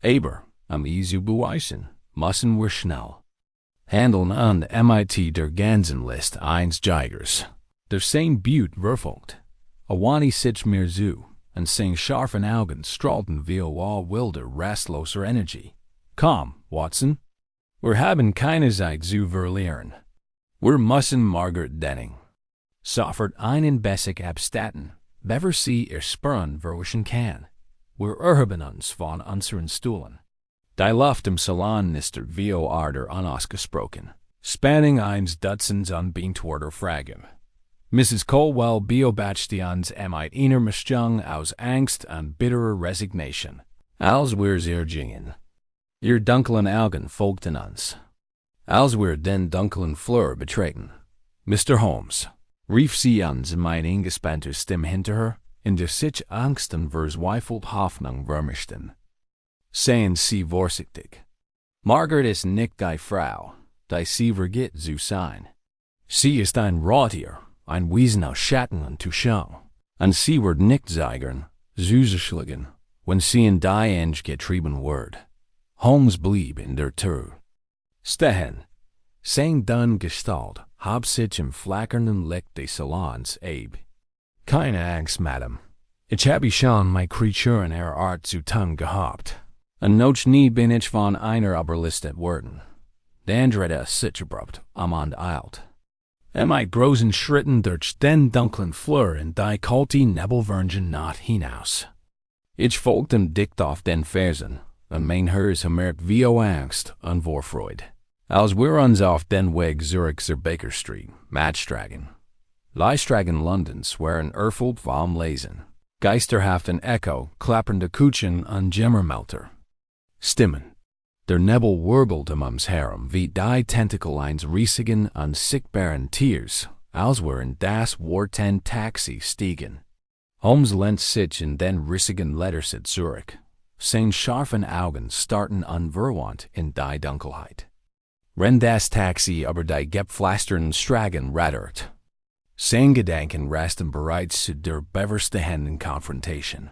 [SPEAKER 1] Aber, es zu beweisen, müssen wir schnell handeln und mit der ganzen List eines Jägers, der sein Blut verfolgt. Wandte sich mir zu, und seine scharfen Augen strahlten wie wilder, rastloser Energie. Komm, Watson. Wir haben keine Zeit zu verlieren. Wir müssen Margaret Denning sofort einen Bessic abstatten, bevor sie ihr Spuren verwischen kann. Wir erheben uns von unseren Stühlen. Die Luft im Salon ist wie Arder unausgesprochen. Spanning eins Dutzends unbeantworteter Fragen. Mrs. Colwell beobachtete uns mit einer Mischung aus Angst und bitterer Resignation, als wir sie gingen. Ihr dunklen Augen folgten uns. Als wir den dunklen Flur betraten, Mr. Holmes, rief sie uns mit eingespannter Stimme hinter her, in der sich Angst und verzweifelt Hoffnung vermischten. Seien Sie vorsichtig. Margaret ist nicht die Frau, die sie vergeht zu sein. Sie ist ein Rautier, ein Wesen aus Schatten und Tuschung, und sie wird nicht zeigern, zu schlägen, wenn sie in die Enge getrieben wird. Holmes blieb in der Tür stehen. Sein dun Gestalt hob sich im flackernden Licht des Salons ab. Keine Angst, Madame. Ich habe schon meine Kreaturen ihrer Art zu tun gehabt. Und noch nie bin ich von einer überlistet worden. Dann drehte sich abrupt und eilt. Mit großen Schritten durch den dunklen Flur in die kalte Nebelwürgen Nacht hinaus. Ich folgte ihm dicht auf den Fersen, und mein Herz merkt wie Angst und Vorfreude. Als wir uns auf den Weg zurück zur Baker Street, Matchstragen. Leistragen Londons waren erfüllt vom Lesen. Geisterhaften Echo, klappernde Kutschen und Jammermelter. Stimmen. Der Nebel wirbelt uns herum wie die Tentakel eines riesigen, unsichtbaren Tiers, als wir in das warten Taxi stiegen. Holmes lehnt sich in den riesigen Ledersitz zurück. Seine scharfen Augen starrten unverwandt in die Dunkelheit. Wenn das Taxi über die gepflasterten Straßen rattert. Seine Gedanken resten bereits zu der bevorstehenden Konfrontation.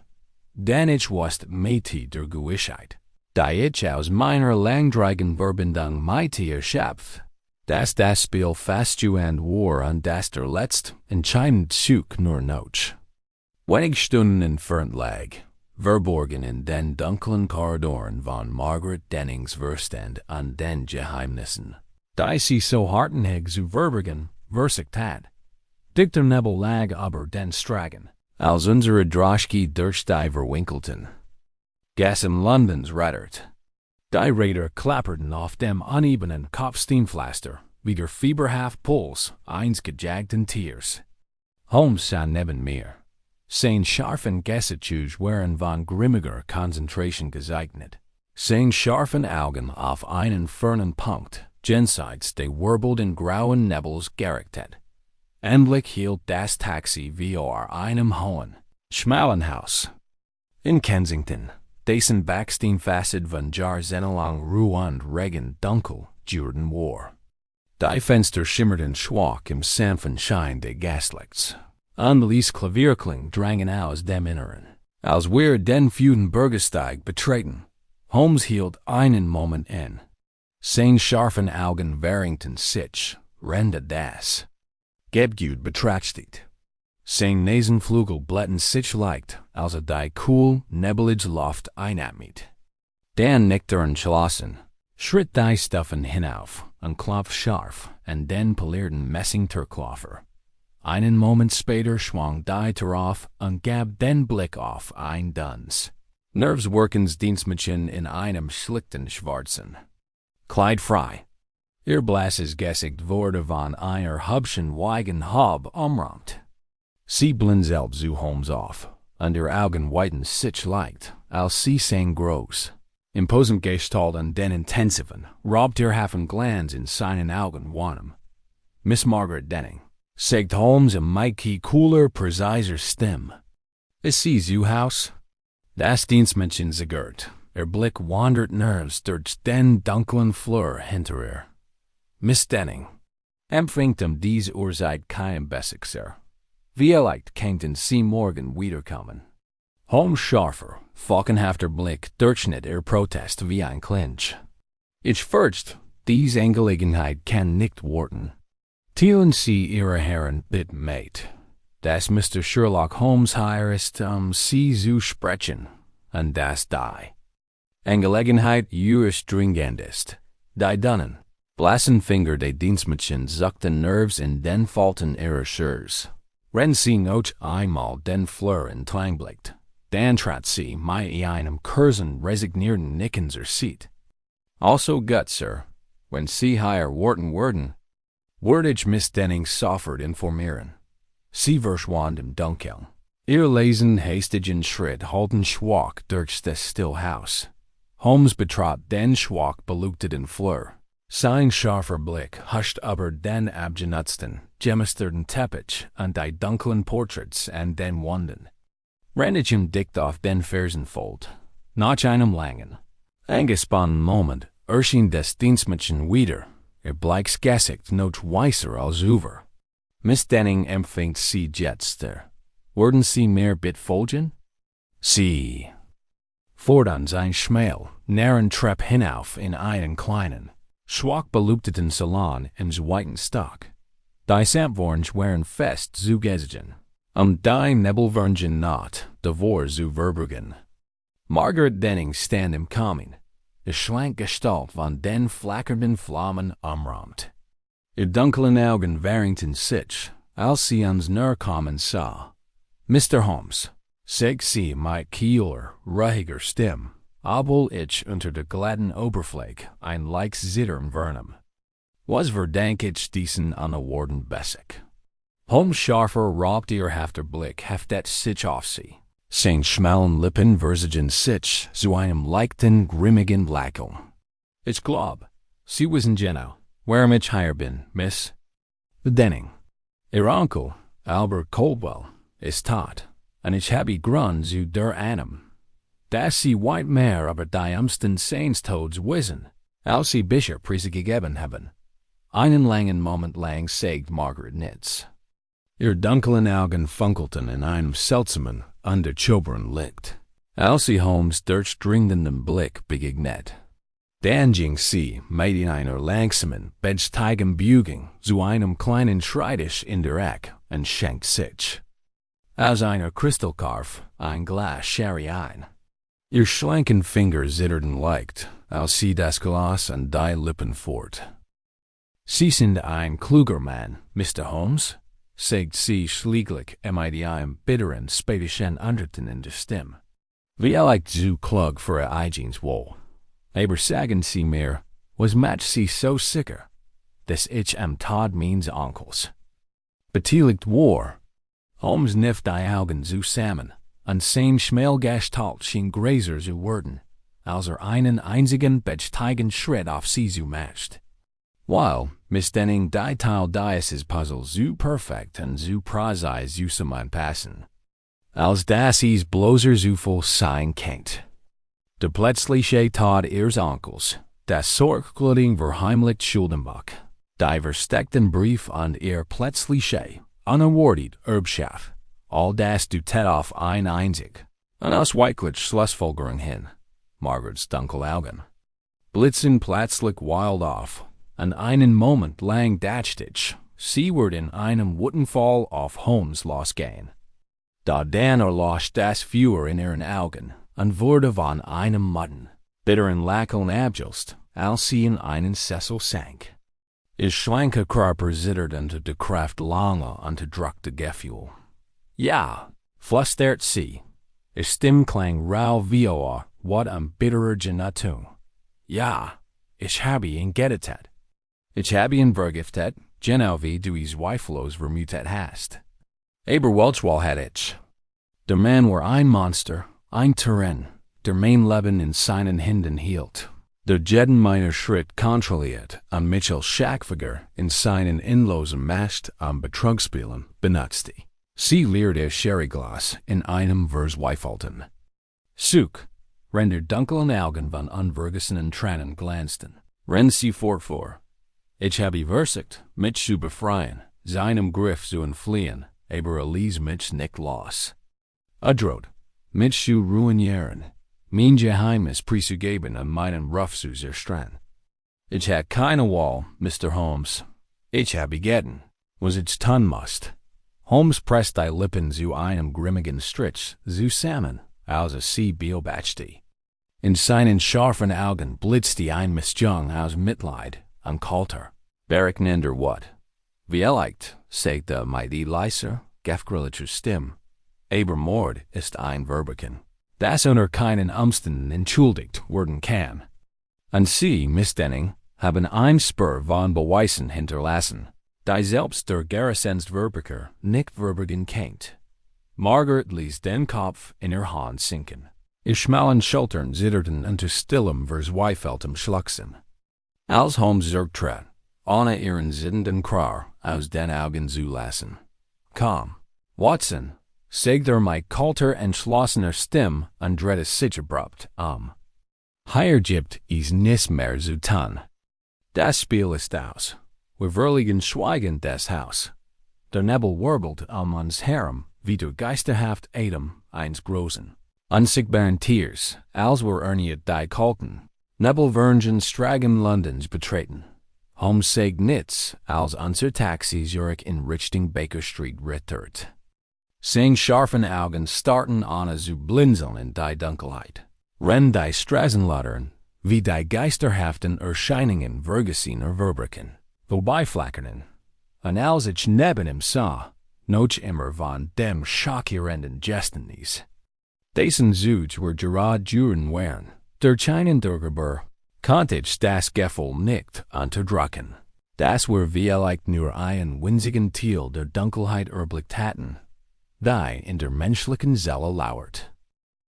[SPEAKER 1] Denn ich wusste mit der Gewissheit, da ich aus meiner langdrehigen Verbindung mit ihr schöpf, dass das Spiel fast zu Ende war und dass der letzte entscheidende Zug nur noch wenige Stunden entfernt lag, verborgen in den dunklen Korridoren von Margaret Dennings Verstand und den Geheimnissen, die sie so hartnäckig zu verbergen versucht hat. Dichter Nebel lag über den Straßen, als unsere Droschke durch die verwinkelten Gas in London's reddert. Die Raider klapperten auf dem unebenen Kopfsteinpflaster, wie der fieberhaft Puls eins gejagten Tiers. Holmes sah neben mir. Sein scharfen Gesichtszüge waren von grimmiger Konzentration gezeichnet. Sein scharfen Augen auf einen fernen Punkt, jenseits der wirbelnden grauen Nebels gerichtet. Endlich hielt das Taxi vor einem hohen, schmalen Haus. In Kensington, dessen Backsteinfassade von Jahrzehntelang Ruhe und Regen dunkel duurten war. Die Fenster schimmerten schwach im sanften Schein des Gaslichts. Annelies Klavierkling drangen aus dem Inneren. Als wir den feuden Bürgersteig betreten, Holmes hielt einen Moment in. Sein scharfen Augen warnten sich, rende das Gebäude betrachtet. Sein Nasenflügel blätten sich leicht, als die cool, nebelige Luft einatmet. Dann nickte entschlossen, schritt die Stufen hinauf und klopfte scharf an den polierten Messingtürkloffer. Einen Moment später schwang die Tür auf und gab den Blick auf ein Duns. Nervswerkensdienstmädchen in einem schlichten Schwarzen Kleid frei. Ihr blasses Gesicht wurde von einer hübschen weichen Haube umrahmt. Sie blinzelte zu Holmes auf, und ihr Augen weiten sich leicht, als sie sein groß, imposant Gestalt und den intensiven, raubtierhaften Glanz in seinen Augen wahrnahm. Miss Margaret Denning, sagt Holmes in mighty cooler, präziser Stimme. Ist sie zu Haus? Das Dienstmädchen zögert, ihr Blick wandert nervös durch den dunklen Flur hinter ihr. Miss Denning, empfängt diese Uhrzeit kein Bessig, Sir. Vielleicht könnten Sie morgen wiederkommen. Holmes' scharfer, falkenhafter Blick durchschnitt ihr Protest wie ein Clinch. Ich fürchte, diese Angelegenheit kann nicht warten. Teilen Sie Ihre Herren bitte mit, dass Mr. Sherlock Holmes hier ist, Sie zu sprechen, und dass die Angelegenheit juris dringend ist. Die dünnen, blassen Finger der Dienstmädchen zuckten Nerves in den Falten ihrer Shirts. Wenn sie noch einmal den Flur entlangblickt, dann trat sie mit einem kurzen, resignierten Nicken zur Seite. Also gut, Sir, wenn Sie hier warten würden, würde ich Miss Denning sofort informieren. Sie verschwand im Dunkeln. Ihr leisen, hastigen Schritt halten schwach durch das Stillhaus. Holmes betrat den schwach beleuchteten Flur. Sein scharfer Blick huscht über den abgenutzten, gemästerten Teppich und die dunklen Portraits an den Wänden. Rennt ihm dicht auf den Fersenfold. Nach einem langen, angespannten Moment erschien das Dienstmädchen wieder, ihr bleiches Gesicht noch weißer als über. Miss Denning empfängt Sie jetzt. Würden Sie mir bitte folgen? Sie fuhr dann sein schmal, narren Trepp hinauf in einen kleinen, schwach beleuchteten Salon im zweiten Stock. Die Samtworns waren fest zugezogen, die Nebelwürnchen naht, davor zu verbergen. Margaret Denning stand im Kamin, die schlanke Gestalt von den flackernden Flammen umrahmt. Ihr dunklen Augen warnten sich, als sie uns näher kommen sah. Mr. Holmes, sagt sie mit kühler, ruhiger Stimme, obwohl ich unter der glatten Oberfläche ein leichtes Zittern vernahm. Was verdank ich diesen unerwarteten Bessick? Holmes' scharfer, raubtierhafter Blick heftet sich auf sie. Sein schmalen Lippen versagen sich zu einem leichten, grimmigen Lächeln. Ich glaub, Sie wissen genau, warum ich hier bin, Miss Denning. Ihr Onkel, Albert Caldwell, ist tot, und ich habe Grund zu der Annahme, dass Sie weit mehr über die Umstände seines Todes wissen, als Sie bisher preisgegeben haben. Einen langen Moment lang sagt Margaret nichts. Ihr dunklen Augen funkelten in einem seltsamen, undurchschaubbaren Licht, als sie Holmes' durchdringenden Blick begegnet. Dann ging sie mit einer langsamen, besteigen Beugung zu einem kleinen Schreibtisch in der Ecke und schenkte sich aus einer Kristallkaraf ein Glas Sherry ein. Ihr schlanken Finger zitterten leicht, als sie das Glas an die Lippen fort. Sie sind ein kluger Mann, Mr. Holmes, sagt sie schließlich mit einem bitteren, spöttischen Unterton in der Stimme. Vielleicht zu klug für Eigen's wohl. Aber sagen Sie mir, was macht Sie so sicher, dass ich am Tod meines Onkels beteiligt war? Holmes kniff die Augen zusammen, und sein Schmelgestalt schien größer zu werden, als einen einzigen bestätigenden Schritt auf sie zumacht. Weil, misständing die Teil dieses Puzzles zu perfekt und zu präzise zusammenpassen, als dass es bloßer Zufall sein kennt. Der plötzliche Tod ihres Onkels, das sorgfältig verheimlicht Schuldenbuch, die versteckten Brief und ihr plötzliche, unerwartet Erbschaft, all das deutet auf ein einzig, und aus wirklich Schlussfolgerung hin, Margarets dunkle Augen blitzen plötzlich wild auf, und einen Moment lang dachte ich, sie würde in einem Wutanfall auf Holmes losgehen. Da dann erlosch das Feuer in ihren Augen und wurde von einem matten, bitteren Lächeln abgelöst, als sie in einen Sessel sank. Ihr schlanker Körper zitterte unter der Kraft langer, unterdrückter Gefühle. Ja, flüstert sie. Ihr Stimme klang rau wie what am bitterer Genatung. Ja, ich habe ihn gerettet. Ich habe ihn vergiftet, genau wie du es zweifellos vermutet hast. Aber welchwohl hat ich? Der Mann war ein Monster, ein Tyrann, der mein Leben in seinen Händen hielt. Der jeden meiner Schritt kontrolliert und mich als Schachfigur in seinen endlosen Macht am Betrugsspielen benutzte. Sie leerte Sherryglas in einem Verzweifelten Zug, wenn der dunklen Augen von unvergessenen Tränen glänzten, rennt sie vor. Ich habe versucht, mich zu befreien, seinem Griff zu entfliehen, aber ließ mich nicht los. Droht, mich zu ruinieren, mein Geheimnis preiszugeben und meinen Ruf zu zerstreuen. Ich habe keine Wahl, Mr. Holmes. Ich habe gegeben, was ich tun musste. Holmes presst die Lippen zu einem grimmigen Strich zusammen, als sie beobachtete. In seinen scharfen Augen blitzte ein Mischung aus Mitleid und Kalter. Bereknender what? Vielleicht, sagte die leise, gefgrillige Stimme, aber Mord ist ein Verbrechen, das unter keinen Umständen entschuldigt werden kann. Und Sie, misständing, haben ein Spur von Beweisen hinterlassen, die selbst der geringste Verbrecher nicht verbergen kennt. Margaret ließ den Kopf in ihr Hand sinken. Ihre schmalen Schultern zitterten unter stillem, verzweifeltem Schluchzen. Als Holmes zurücktrat, ohne ihren sittenden Krach aus den Augen zu lassen. Komm, Watson, sagte mit kalter, entschlossener Stimme und drehte sich abrupt um. Hier gibt es nichts mehr zu tun. Das Spiel ist aus. Wir verlegen schweigend das Haus. Der Nebel wirbelt uns herum, wie der geisterhaft Atem eines großen, unsichtbaren Tiers, als wir erneut die kalten, nebelvergen Straßen Londons betreten. Holmes sagt nichts, als unser Taxi Zurich in Richtung Baker Street returnt. Seine scharfen Augen starten an zu blinzeln in die Dunkelheit. Rennen die Straßenlaternen, wie die geisterhaften Erscheinungen vergessener Verbrechen, vorbeiflackerten. Und als ich neben ihm sah, noch immer von dem schockierenden Geständnis. Dessen Zug war gerade Juren wären, der Scheinendergeber, konnte ich das Gefühl nicht unterdrücken. Das war vielleicht nur ein winzigen Teil der Dunkelheit erblickt hatten, die in der menschlichen Seele lauert.